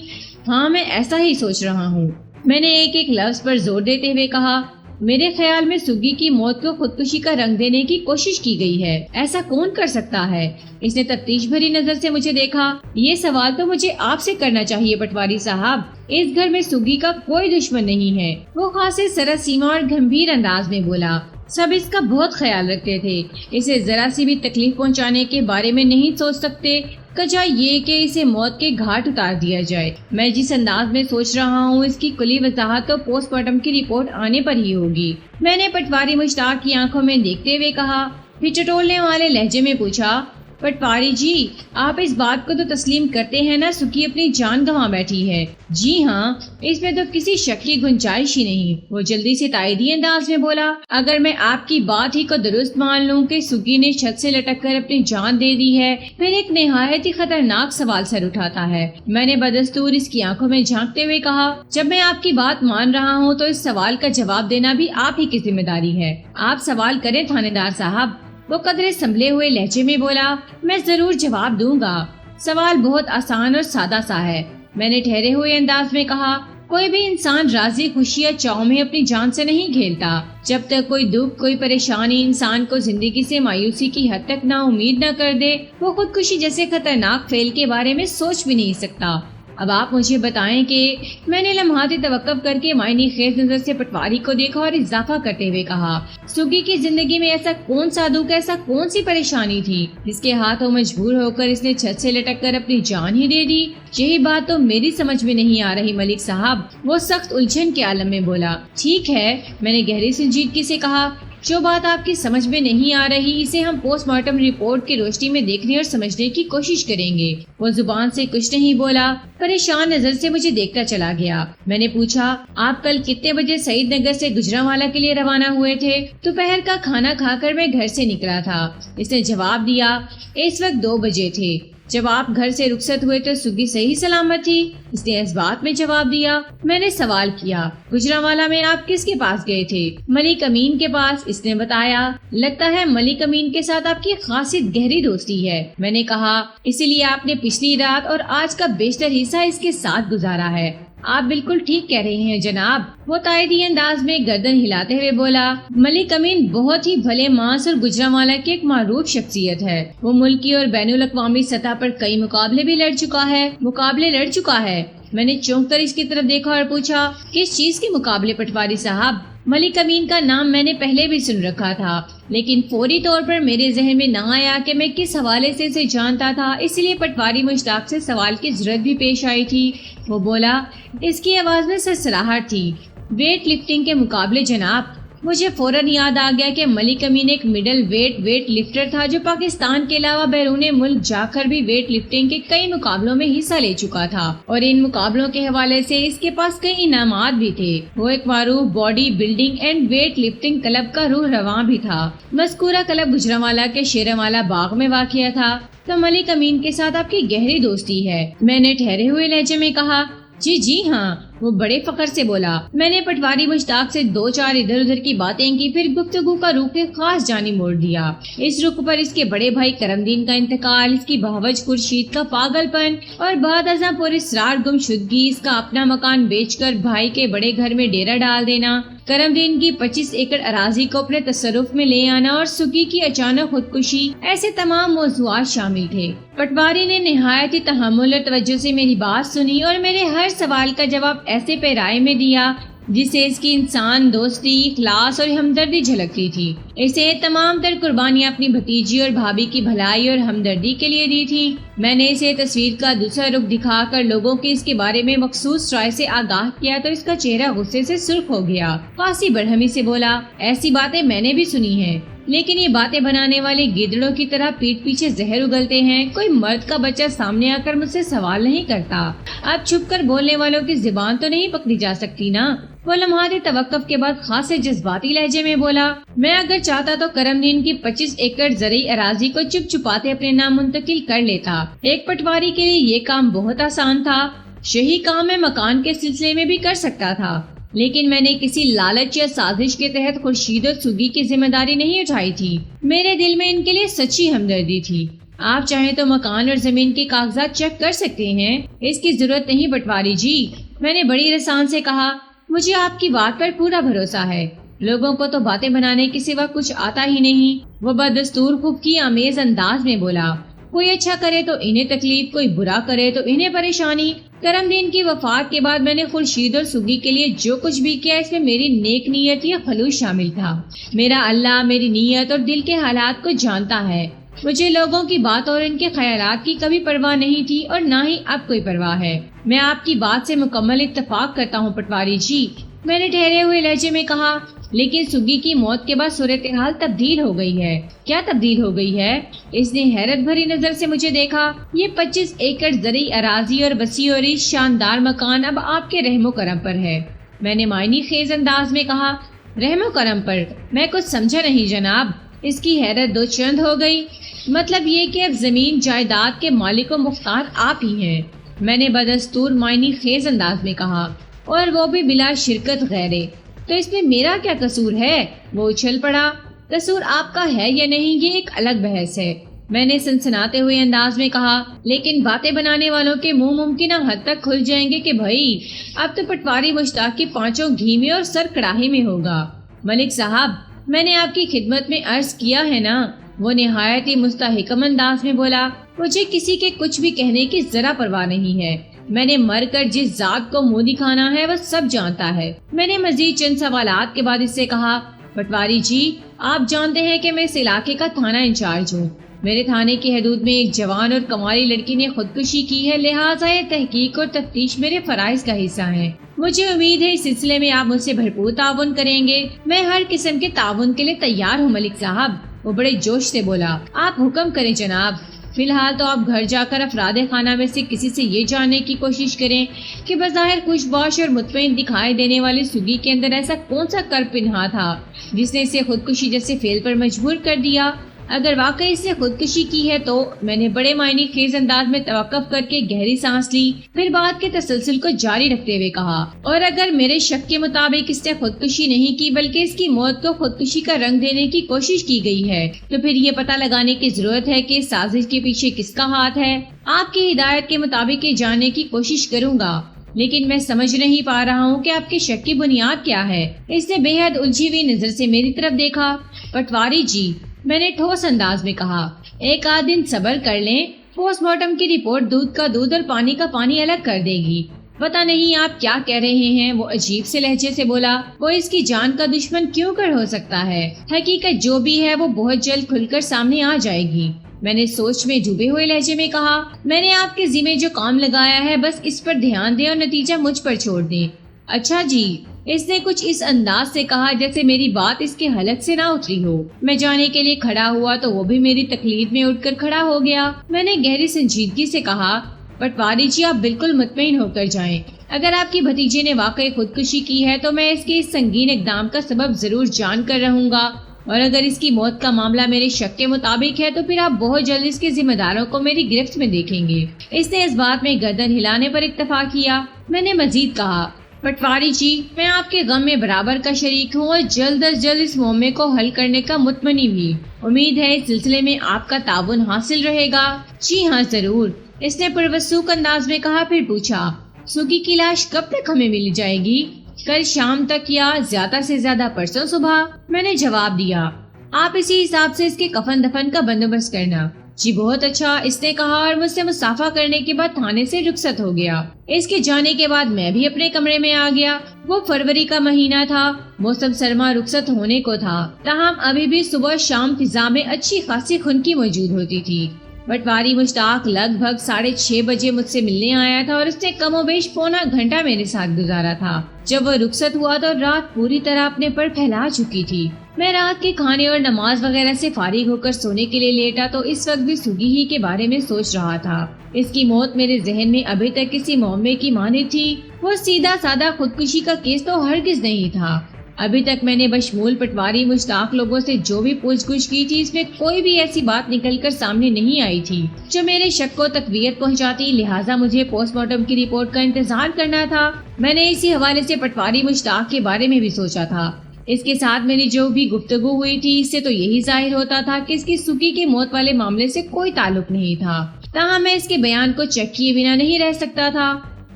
ہاں میں ایسا ہی سوچ رہا ہوں، میں نے ایک ایک لفظ پر زور دیتے ہوئے کہا۔ میرے خیال میں سگی کی موت کو خودکشی کا رنگ دینے کی کوشش کی گئی ہے۔ ایسا کون کر سکتا ہے؟ اس نے تفتیش بھری نظر سے مجھے دیکھا۔ یہ سوال تو مجھے آپ سے کرنا چاہیے پٹواری صاحب۔ اس گھر میں سگی کا کوئی دشمن نہیں ہے، وہ خاصے سراسیما اور گمبھیر انداز میں بولا۔ سب اس کا بہت خیال رکھتے تھے، اسے ذرا سی بھی تکلیف پہنچانے کے بارے میں نہیں سوچ سکتے، کجا یہ کہ اسے موت کے گھاٹ اتار دیا جائے۔ میں جس انداز میں سوچ رہا ہوں اس کی کلی وضاحت تو پوسٹ مارٹم کی رپورٹ آنے پر ہی ہوگی۔ میں نے پٹواری مشتاق کی آنکھوں میں دیکھتے ہوئے کہا، پھر ٹٹولنے والے لہجے میں پوچھا، پٹواری جی آپ اس بات کو تو تسلیم کرتے ہیں نا سگی اپنی جان گنوا بیٹھی ہے؟ جی ہاں، اس میں تو کسی شک کی گنجائش ہی نہیں، وہ جلدی سے تائیدی انداز میں بولا۔ اگر میں آپ کی بات ہی کو درست مان لوں کہ سگی نے چھت سے لٹک کر اپنی جان دے دی ہے، پھر ایک نہایت ہی خطرناک سوال سر اٹھاتا ہے۔ میں نے بدستور اس کی آنکھوں میں جھانکتے ہوئے کہا، جب میں آپ کی بات مان رہا ہوں تو اس سوال کا جواب دینا بھی آپ ہی کی ذمہ داری ہے۔ آپ سوال کریں تھانے دار صاحب، وہ قدرے سنبھلے ہوئے لہجے میں بولا۔ میں ضرور جواب دوں گا، سوال بہت آسان اور سادہ سا ہے، میں نے ٹھہرے ہوئے انداز میں کہا۔ کوئی بھی انسان راضی خوشی یا چاؤ میں اپنی جان سے نہیں کھیلتا۔ جب تک کوئی دکھ کوئی پریشانی انسان کو زندگی سے مایوسی کی حد تک نا امید نہ کر دے، وہ خودکشی جیسے خطرناک فعل کے بارے میں سوچ بھی نہیں سکتا۔ اب آپ مجھے بتائیں کہ میں نے لمحاتی توقف کر کے معنی خیز نظر سے پٹواری کو دیکھا اور اضافہ کرتے ہوئے کہا، سگی کی زندگی میں ایسا کون سا دکھ، ایسا کون سی پریشانی تھی جس کے ہاتھوں مجبور ہو کر اس نے چھت سے لٹک کر اپنی جان ہی دے دی؟ یہی بات تو میری سمجھ میں نہیں آ رہی ملک صاحب، وہ سخت الجھن کے عالم میں بولا۔ ٹھیک ہے، میں نے گہری سنجیدگی سے کہا، جو بات آپ کی سمجھ میں نہیں آ رہی اسے ہم پوسٹ مارٹم رپورٹ کی روشنی میں دیکھنے اور سمجھنے کی کوشش کریں گے۔ وہ زبان سے کچھ نہیں بولا، پریشان نظر سے مجھے دیکھتا چلا گیا۔ میں نے پوچھا، آپ کل کتنے بجے سعید نگر سے گجرانوالہ کے لیے روانہ ہوئے تھے؟ دوپہر کا کھانا کھا کر میں گھر سے نکلا تھا، اس نے جواب دیا۔ اس وقت 2 بجے تھے۔ جب آپ گھر سے رخصت ہوئے تو سگی صحیح سلامت تھی؟ اس نے اس بات میں جواب دیا۔ میں نے سوال کیا، گجرانوالہ میں آپ کس کے پاس گئے تھے؟ ملک امین کے پاس، اس نے بتایا۔ لگتا ہے ملک امین کے ساتھ آپ کی خاصی گہری دوستی ہے، میں نے کہا، اسی لیے آپ نے پچھلی رات اور آج کا بیشتر حصہ اس کے ساتھ گزارا ہے۔ آپ بالکل ٹھیک کہہ رہے ہیں جناب، وہ تائیدی انداز میں گردن ہلاتے ہوئے بولا۔ ملک امین بہت ہی بھلے مانس اور گجرانوالہ کی ایک معروف شخصیت ہے، وہ ملکی اور بین الاقوامی سطح پر کئی مقابلے بھی لڑ چکا ہے۔ میں نے چونک کر اس کی طرف دیکھا اور پوچھا، کس چیز کے مقابلے پٹواری صاحب؟ ملک امین کا نام میں نے پہلے بھی سن رکھا تھا، لیکن فوری طور پر میرے ذہن میں نہ آیا کہ میں کس حوالے سے اسے جانتا تھا، اس لیے پٹواری مشتاق سے سوال کی ضرورت بھی پیش آئی تھی۔ وہ بولا، اس کی آواز میں سرسراہٹ تھی۔ ویٹ لفٹنگ کے مقابلے جناب، مجھے فوراً یاد آ گیا کہ ملک امین ایک مڈل ویٹ لفٹر تھا جو پاکستان کے علاوہ بیرون ملک جا کر بھی ویٹ لفٹنگ کے کئی مقابلوں میں حصہ لے چکا تھا، اور ان مقابلوں کے حوالے سے اس کے پاس کئی انعامات بھی تھے۔ وہ ایک معروف body building and weight lifting club کا روح رواں بھی تھا۔ مذکورہ کلب گجرانوالہ کے شیرانوالہ باغ میں واقع تھا۔ تو ملک امین کے ساتھ آپ کی گہری دوستی ہے؟ میں نے ٹھہرے ہوئے لہجے میں کہا۔ جی ہاں، وہ بڑے فخر سے بولا۔ میں نے پٹواری مشتاق سے 2-4 ادھر ادھر کی باتیں کی، پھر گفتگو کا رخ ایک خاص جانب موڑ دیا۔ اس رخ پر اس کے بڑے بھائی کرم دین کا انتقال، اس کی بہوج خورشید کا پاگل پن اور بعد ازاں پر اسرار گمشدگی، اس کا اپنا مکان بیچ کر بھائی کے بڑے گھر میں ڈیرا ڈال دینا، کرم دین کی 25 ایکڑ اراضی کو اپنے تصرف میں لے آنا اور سگی کی اچانک خودکشی، ایسے تمام موضوعات شامل تھے۔ پٹواری نے نہایت ہی تحمل اور توجہ سے میری بات سنی اور میرے ہر سوال کا جواب ایسے پیرائے میں دیا جسے اس کی انسان دوستی، اخلاص اور ہمدردی جھلکتی تھی۔ اسے تمام تر قربانیاں اپنی بھتیجی اور بھابھی کی بھلائی اور ہمدردی کے لیے دی تھی۔ میں نے اسے تصویر کا دوسرا رخ دکھا کر لوگوں کی اس کے بارے میں مخصوص رائے سے آگاہ کیا تو اس کا چہرہ غصے سے سرخ ہو گیا۔ خاصی برہمی سے بولا، ایسی باتیں میں نے بھی سنی ہیں، لیکن یہ باتیں بنانے والے گیدڑوں کی طرح پیٹ پیچھے زہر اگلتے ہیں۔ کوئی مرد کا بچہ سامنے آ کر مجھ سے سوال نہیں کرتا۔ اب چھپ کر بولنے والوں کی زبان تو نہیں پکڑی جا سکتی نا۔ وہ لمحات توقف کے بعد خاصے جذباتی لہجے میں بولا، میں اگر چاہتا تو کرم دین کی 25 ایکڑ زرعی اراضی کو چپ چپاتے اپنے نام منتقل کر لیتا۔ ایک پٹواری کے لیے یہ کام بہت آسان تھا۔ شہی کام میں مکان کے سلسلے میں بھی کر سکتا تھا، لیکن میں نے کسی لالچ یا سازش کے تحت خورشید اور سگی کی ذمہ داری نہیں اٹھائی تھی۔ میرے دل میں ان کے لیے سچی ہمدردی تھی۔ آپ چاہیں تو مکان اور زمین کے کاغذات چیک کر سکتے ہیں، اس کی ضرورت نہیں پٹواری جی، میں نے بڑی رسان سے کہا۔ مجھے آپ کی بات پر پورا بھروسہ ہے۔ لوگوں کو تو باتیں بنانے کے سوا کچھ آتا ہی نہیں۔ وہ بدستور خفگی آمیز انداز میں بولا، کوئی اچھا کرے تو انہیں تکلیف، کوئی برا کرے تو انہیں پریشانی۔ کرم دین کی وفات کے بعد میں نے خورشید اور سگی کے لیے جو کچھ بھی کیا، اس میں میری نیک نیت یا خلوص شامل تھا۔ میرا اللہ میری نیت اور دل کے حالات کو جانتا ہے۔ مجھے لوگوں کی بات اور ان کے خیالات کی کبھی پرواہ نہیں تھی اور نہ ہی اب کوئی پرواہ ہے۔ میں آپ کی بات سے مکمل اتفاق کرتا ہوں پٹواری جی، میں نے ٹھہرے ہوئے لہجے میں کہا، لیکن سگی کی موت کے بعد صورتحال تبدیل ہو گئی ہے۔ کیا تبدیل ہو گئی ہے؟ اس نے حیرت بھری نظر سے مجھے دیکھا۔ یہ 25 ایکڑ زرعی اراضی اور وسیع اور شاندار مکان اب آپ کے رحم و کرم پر ہے۔ میں نے معنی خیز انداز میں کہا، رحم و کرم پر؟ میں کچھ سمجھا نہیں جناب۔ اس کی حیرت دو چند ہو گئی۔ مطلب یہ کہ اب زمین جائیداد کے مالک و مختار آپ ہی ہیں؟ میں نے بدستور معنی خیز انداز میں کہا، اور وہ بھی بلا شرکت غیرے۔ تو اس میں میرا کیا قصور ہے؟ وہ اچھل پڑا۔ قصور آپ کا ہے یا نہیں یہ ایک الگ بحث ہے، میں نے سنسناتے ہوئے انداز میں کہا، لیکن باتیں بنانے والوں کے منہ ممکنہ حد تک کھل جائیں گے کہ بھائی اب تو پٹواری مشتاق کی پانچوں گھی میں اور سر کڑاہی میں ہوگا۔ ملک صاحب، میں نے آپ کی خدمت میں عرض کیا ہے نا، وہ نہایت ہی مستحکم انداز میں بولا، مجھے کسی کے کچھ بھی کہنے کی ذرا پرواہ نہیں ہے۔ میں نے مر کر جس ذات کو منہ دکھانا ہے وہ سب جانتا ہے۔ میں نے مزید چند سوالات کے بعد اس سے کہا، پٹواری جی آپ جانتے ہیں کہ میں اس علاقے کا تھانہ انچارج ہوں۔ میرے تھانے کی حدود میں ایک جوان اور کمالی لڑکی نے خودکشی کی ہے، لہٰذا یہ تحقیق اور تفتیش میرے فرائض کا حصہ ہے۔ مجھے امید ہے اس سلسلے میں آپ مجھ سے بھرپور تعاون کریں گے۔ میں ہر قسم کے تعاون کے لیے تیار ہوں ملک صاحب، وہ بڑے جوش سے بولا۔ آپ حکم کریں جناب۔ فی الحال تو آپ گھر جا کر افراد خانہ میں سے کسی سے یہ جاننے کی کوشش کریں کہ بظاہر خوش باش اور مطمئن دکھائی دینے والی سگی کے اندر ایسا کون سا کر پنہا تھا جس نے اسے خودکشی جیسے فعل پر مجبور کر دیا۔ اگر واقعی اس نے خودکشی کی ہے تو میں نے بڑے معنی خیز انداز میں توقف کر کے گہری سانس لی، پھر بات کے تسلسل کو جاری رکھتے ہوئے کہا، اور اگر میرے شک کے مطابق اس نے خودکشی نہیں کی بلکہ اس کی موت کو خودکشی کا رنگ دینے کی کوشش کی گئی ہے، تو پھر یہ پتہ لگانے کی ضرورت ہے کہ اس سازش کے پیچھے کس کا ہاتھ ہے۔ آپ کی ہدایت کے مطابق یہ جاننے کی کوشش کروں گا، لیکن میں سمجھ نہیں پا رہا ہوں کہ آپ کے شک کی بنیاد کیا ہے۔ اس نے بے حد الجھی ہوئی نظر سے میری طرف دیکھا۔ پٹواری جی، میں نے ٹھوس انداز میں کہا، ایک آدھ دن صبر کر لیں، پوسٹ مارٹم کی رپورٹ دودھ کا دودھ اور پانی کا پانی الگ کر دے گی۔ پتہ نہیں آپ کیا کہہ رہے ہیں، وہ عجیب سے لہجے سے بولا۔ وہ اس کی جان کا دشمن کیوں کر ہو سکتا ہے؟ حقیقت جو بھی ہے وہ بہت جلد کھل کر سامنے آ جائے گی، میں نے سوچ میں ڈوبے ہوئے لہجے میں کہا۔ میں نے آپ کے ذمہ جو کام لگایا ہے بس اس پر دھیان دیں اور نتیجہ مجھ پر چھوڑ دیں۔ اچھا جی، اس نے کچھ اس انداز سے کہا جیسے میری بات اس کے حلق سے نہ اتری ہو۔ میں جانے کے لیے کھڑا ہوا تو وہ بھی میری تقلید میں اٹھ کر کھڑا ہو گیا۔ میں نے گہری سنجیدگی سے کہا، پٹواری جی آپ بالکل مطمئن ہو کر جائیں، اگر آپ کی بھتیجے نے واقعی خودکشی کی ہے تو میں اس کے اس سنگین اقدام کا سبب ضرور جان کر رہوں گا، اور اگر اس کی موت کا معاملہ میرے شک کے مطابق ہے تو پھر آپ بہت جلد اس کے ذمہ داروں کو میری گرفت میں دیکھیں گے۔ اس نے اس بات میں گردن ہلانے پر اکتفا کیا۔ میں نے مزید کہا، پٹواری جی میں آپ کے غم میں برابر کا شریک ہوں اور جلد از جلد اس معاملے کو حل کرنے کا مطمئن بھی۔ امید ہے اس سلسلے میں آپ کا تعاون حاصل رہے گا۔ جی ہاں ضرور، اس نے پروسوک انداز میں کہا، پھر پوچھا، سوگی کی لاش کب تک ہمیں مل جائے گی؟ کل شام تک یا زیادہ سے زیادہ پرسوں صبح؟ میں نے جواب دیا، آپ اسی حساب سے اس کے کفن دفن کا بندوبست کرنا۔ جی بہت اچھا، اس نے کہا اور مجھ سے مصافحہ کرنے کے بعد تھانے سے رخصت ہو گیا۔ اس کے جانے کے بعد میں بھی اپنے کمرے میں آ گیا۔ وہ فروری کا مہینہ تھا، موسم سرما رخصت ہونے کو تھا، تاہم ابھی بھی صبح شام فضا میں اچھی خاصی خنکی موجود ہوتی تھی۔ پٹواری مشتاق لگ بھگ 6:30 بجے مجھ سے ملنے آیا تھا اور اس نے کم و بیش پونا گھنٹہ میرے ساتھ گزارا تھا۔ جب وہ رخصت ہوا تو رات پوری طرح اپنے پر پھیلا چکی تھی۔ میں رات کے کھانے اور نماز وغیرہ سے فارغ ہو کر سونے کے لیے لیٹا تو اس وقت بھی سوگی ہی کے بارے میں سوچ رہا تھا۔ اس کی موت میرے ذہن میں ابھی تک کسی معاملے کی مانند تھی۔ وہ سیدھا سادہ خودکشی کا کیس تو ہرگز نہیں تھا۔ ابھی تک میں نے بشمول پٹواری مشتاق لوگوں سے جو بھی پوچھ گچھ کی تھی، اس میں کوئی بھی ایسی بات نکل کر سامنے نہیں آئی تھی جو میرے شک کو تقویت پہنچاتی، لہٰذا مجھے پوسٹ مارٹم کی رپورٹ کا انتظار کرنا تھا۔ میں نے اسی حوالے سے پٹواری مشتاق کے بارے میں بھی سوچا تھا۔ اس کے ساتھ میری جو بھی گفتگو ہوئی تھی، اس سے تو یہی ظاہر ہوتا تھا کہ اس کی سوگی کی موت والے معاملے سے کوئی تعلق نہیں تھا، تاہم میں اس کے بیان کو چیک کیے بنا نہیں رہ سکتا تھا۔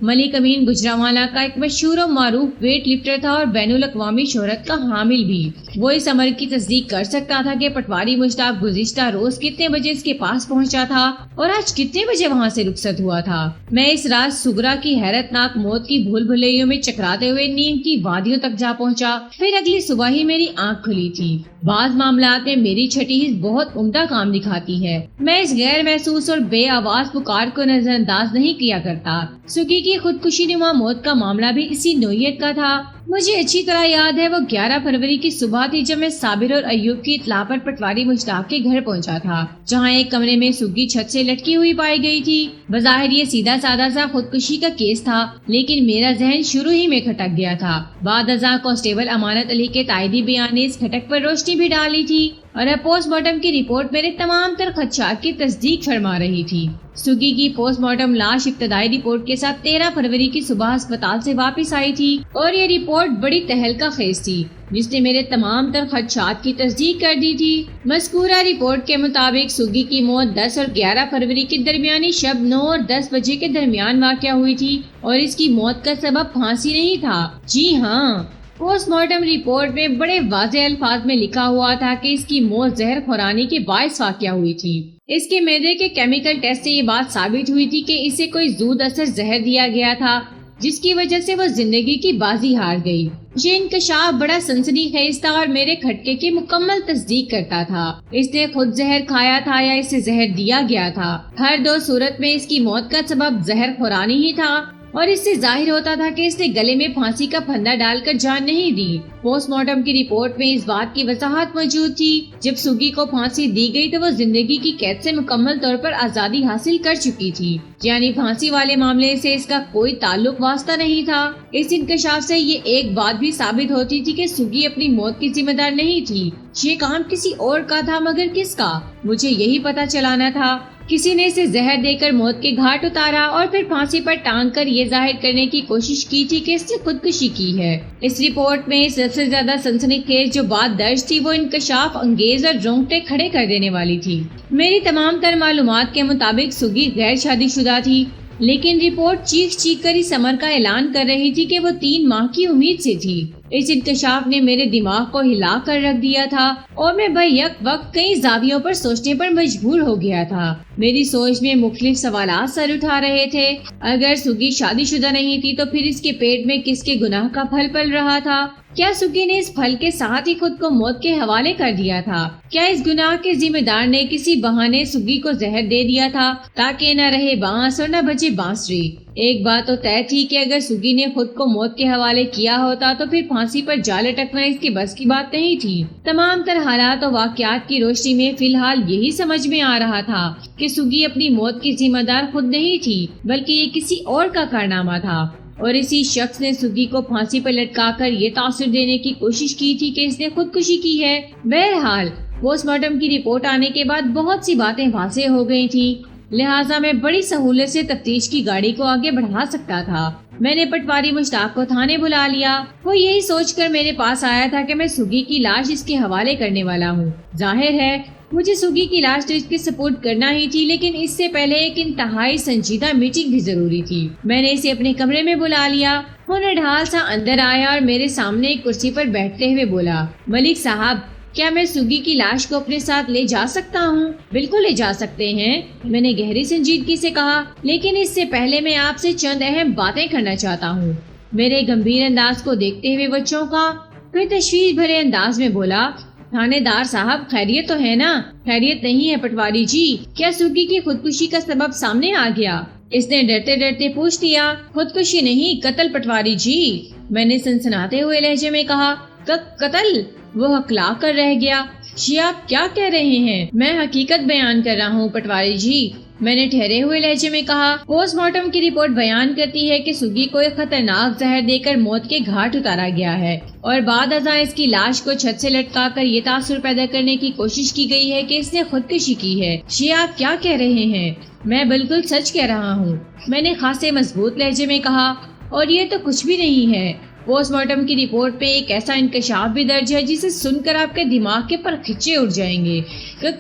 ملک امین گجرانوالہ کا ایک مشہور و معروف ویٹ لفٹر تھا اور بین الاقوامی شہرت کا حامل بھی۔ وہ اس امر کی تصدیق کر سکتا تھا کہ پٹواری مشتاق گزشتہ روز کتنے بجے اس کے پاس پہنچا تھا اور آج کتنے بجے وہاں سے رخصت ہوا تھا۔ میں اس رات سگرا کی حیرت ناک موت کی بھول بھلیوں میں چکراتے ہوئے نیند کی وادیوں تک جا پہنچا۔ پھر اگلی صبح ہی میری آنکھ کھلی تھی۔ بعض معاملات میں میری چھٹی حص بہت عمدہ کام دکھاتی ہے۔ میں اس غیر محسوس اور بے آواز پکار کو نظر انداز نہیں کیا کرتا۔ سوگی کی خودکشی نما موت کا معاملہ بھی اسی نوعیت کا تھا۔ مجھے اچھی طرح یاد ہے وہ 11 فروری کی صبح تھی جب میں صابر اور ایوب کی اطلاع پر پٹواری مشتاق کے گھر پہنچا تھا، جہاں ایک کمرے میں سوگی چھت سے لٹکی ہوئی پائی گئی تھی۔ بظاہر یہ سیدھا سادہ سا خودکشی کا کیس تھا، لیکن میرا ذہن شروع ہی میں کھٹک گیا تھا۔ بعد ازاں کانسٹیبل امانت علی کے تائیدی بیان نے اس کھٹک پر روشنی بھی ڈالی تھی اور اب پوسٹ مارٹم کی رپورٹ میرے تمام تر خدشات کی تصدیق فرما رہی تھی۔ سوگی کی پوسٹ مارٹم لاش ابتدائی رپورٹ کے ساتھ 13 فروری کی صبح اسپتال سے واپس آئی تھی اور یہ رپورٹ بڑی تہلکہ خیز تھی، جس نے میرے تمام تر خدشات کی تصدیق کر دی تھی۔ مذکورہ رپورٹ کے مطابق سوگی کی موت 10 اور 11 فروری کے درمیانی شب 9 اور 10 بجے کے درمیان واقع ہوئی تھی اور اس کی موت کا سبب پھانسی نہیں تھا۔ جی ہاں، پوسٹ مارٹم رپورٹ میں بڑے واضح الفاظ میں لکھا ہوا تھا کہ اس کی موت زہر خورانی کے باعث واقع ہوئی تھی۔ اس کے معدے کے کیمیکل ٹیسٹ سے یہ بات ثابت ہوئی تھی کہ اسے کوئی زود اثر زہر دیا گیا تھا، جس کی وجہ سے وہ زندگی کی بازی ہار گئی۔ یہ انکشاف بڑا سنسنی خیز تھا اور میرے کھٹکے کی مکمل تصدیق کرتا تھا۔ اس نے خود زہر کھایا تھا یا اسے زہر دیا گیا تھا، ہر دو صورت میں اس کی موت کا سبب زہر خورانی ہی تھا اور اس سے ظاہر ہوتا تھا کہ اس نے گلے میں پھانسی کا پھندا ڈال کر جان نہیں دی۔ پوسٹ مارٹم کی رپورٹ میں اس بات کی وضاحت موجود تھی، جب سوگی کو پھانسی دی گئی تو وہ زندگی کی قید سے مکمل طور پر آزادی حاصل کر چکی تھی، یعنی پھانسی والے معاملے سے اس کا کوئی تعلق واسطہ نہیں تھا۔ اس انکشاف سے یہ ایک بات بھی ثابت ہوتی تھی کہ سوگی اپنی موت کی ذمہ دار نہیں تھی، یہ کام کسی اور کا تھا، مگر کس کا؟ مجھے یہی پتہ چلانا تھا۔ کسی نے اسے زہر دے کر موت کے گھاٹ اتارا اور پھر پھانسی پر ٹانگ کر یہ ظاہر کرنے کی کوشش کی تھی کہ اس نے خودکشی کی ہے۔ اس رپورٹ میں سب سے زیادہ سنسنی خیز جو بات درج تھی وہ انکشاف انگیز اور رونگٹے کھڑے کر دینے والی تھی۔ میری تمام تر معلومات کے مطابق سوگی غیر شادی شدہ تھی، لیکن رپورٹ چیخ چیخ کر اس امر کا اعلان کر رہی تھی کہ وہ 3 ماہ کی امید سے تھی۔ اس انکشاف نے میرے دماغ کو ہلا کر رکھ دیا تھا اور میں بیک وقت کئی زاویوں پر سوچنے پر مجبور ہو گیا تھا۔ میری سوچ میں مختلف سوالات سر اٹھا رہے تھے۔ اگر سوگی شادی شدہ نہیں تھی تو پھر اس کے پیٹ میں کس کے گناہ کا پھل پل رہا تھا؟ کیا سوگی نے اس پھل کے ساتھ ہی خود کو موت کے حوالے کر دیا تھا؟ کیا اس گناہ کے ذمہ دار نے کسی بہانے سوگی کو زہر دے دیا تھا تاکہ نہ رہے بانس اور نہ بجے بانسری؟ ایک بات تو طے تھی کہ اگر سگی نے خود کو موت کے حوالے کیا ہوتا تو پھر پھانسی پر جا لٹکنا اس کی بس کی بات نہیں تھی۔ تمام تر حالات و واقعات کی روشنی میں فی الحال یہی سمجھ میں آ رہا تھا کہ سگی اپنی موت کی ذمہ دار خود نہیں تھی، بلکہ یہ کسی اور کا کارنامہ تھا، اور اسی شخص نے سگی کو پھانسی پر لٹکا کر یہ تاثر دینے کی کوشش کی تھی کہ اس نے خودکشی کی ہے۔ بہرحال پوسٹ مارٹم کی رپورٹ آنے کے بعد بہت سی باتیں واضح ہو گئی تھیں، لہٰذا میں بڑی سہولت سے تفتیش کی گاڑی کو آگے بڑھا سکتا تھا۔ میں نے پٹواری مشتاق کو تھانے بلا لیا۔ وہ یہی سوچ کر میرے پاس آیا تھا کہ میں سگی کی لاش اس کے حوالے کرنے والا ہوں۔ ظاہر ہے مجھے سگی کی لاش تو اس کے سپورٹ کرنا ہی تھی، لیکن اس سے پہلے ایک انتہائی سنجیدہ میٹنگ بھی ضروری تھی۔ میں نے اسے اپنے کمرے میں بلا لیا۔ وہ نڈھال سا اندر آیا اور میرے سامنے ایک کرسی پر بیٹھتے ہوئے بولا، ملک صاحب، کیا میں سگی کی لاش کو اپنے ساتھ لے جا سکتا ہوں؟ بالکل لے جا سکتے ہیں، میں نے گہری سنجیدگی سے کہا، لیکن اس سے پہلے میں آپ سے چند اہم باتیں کرنا چاہتا ہوں۔ میرے گمبھیر انداز کو دیکھتے ہوئے وہ چونکا، پھر تشویش بھرے انداز میں بولا، تھانے دار صاحب، خیریت تو ہے نا؟ خیریت نہیں ہے پٹواری جی، کیا سگی کی خودکشی کا سبب سامنے آ گیا؟ اس نے ڈرتے ڈرتے پوچھ دیا۔ خودکشی نہیں، قتل پٹواری جی، میں نے سنسناتے ہوئے لہجے میں کہا۔ قتل؟ وہ ہکلا کر رہ گیا۔ جی آپ کیا کہہ رہے ہیں؟ میں حقیقت بیان کر رہا ہوں پٹواری جی، میں نے ٹھہرے ہوئے لہجے میں کہا۔ پوسٹ مارٹم کی رپورٹ بیان کرتی ہے کہ سگی کو ایک خطرناک زہر دے کر موت کے گھاٹ اتارا گیا ہے، اور بعد ازاں اس کی لاش کو چھت سے لٹکا کر یہ تاثر پیدا کرنے کی کوشش کی گئی ہے کہ اس نے خودکشی کی ہے۔ جی آپ کیا کہہ رہے ہیں؟ میں بالکل سچ کہہ رہا ہوں، میں نے خاصے مضبوط لہجے میں کہا، اور یہ تو کچھ بھی نہیں ہے۔ پوسٹ مارٹم کی رپورٹ پہ ایک ایسا انکشاف بھی درج ہے جسے سن کر آپ کے دماغ کے پر کھچے اٹھ جائیں گے۔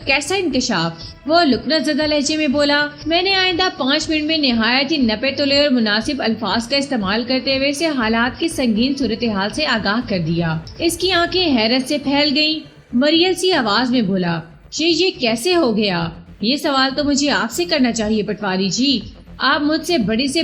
کیسا انکشاف؟ وہ لکنت زدہ لہجے میں بولا۔ میں نے آئندہ 5 منٹ میں نہایت ہی نپے تلے اور مناسب الفاظ کا استعمال کرتے ہوئے اسے حالات کی سنگین صورتحال سے آگاہ کر دیا۔ اس کی آنکھیں حیرت سے پھیل گئیں۔ مریل سی آواز میں بولا، یہ کیسے ہو گیا؟ یہ سوال تو مجھے آپ سے کرنا چاہیے پٹواری جی، آپ مجھ سے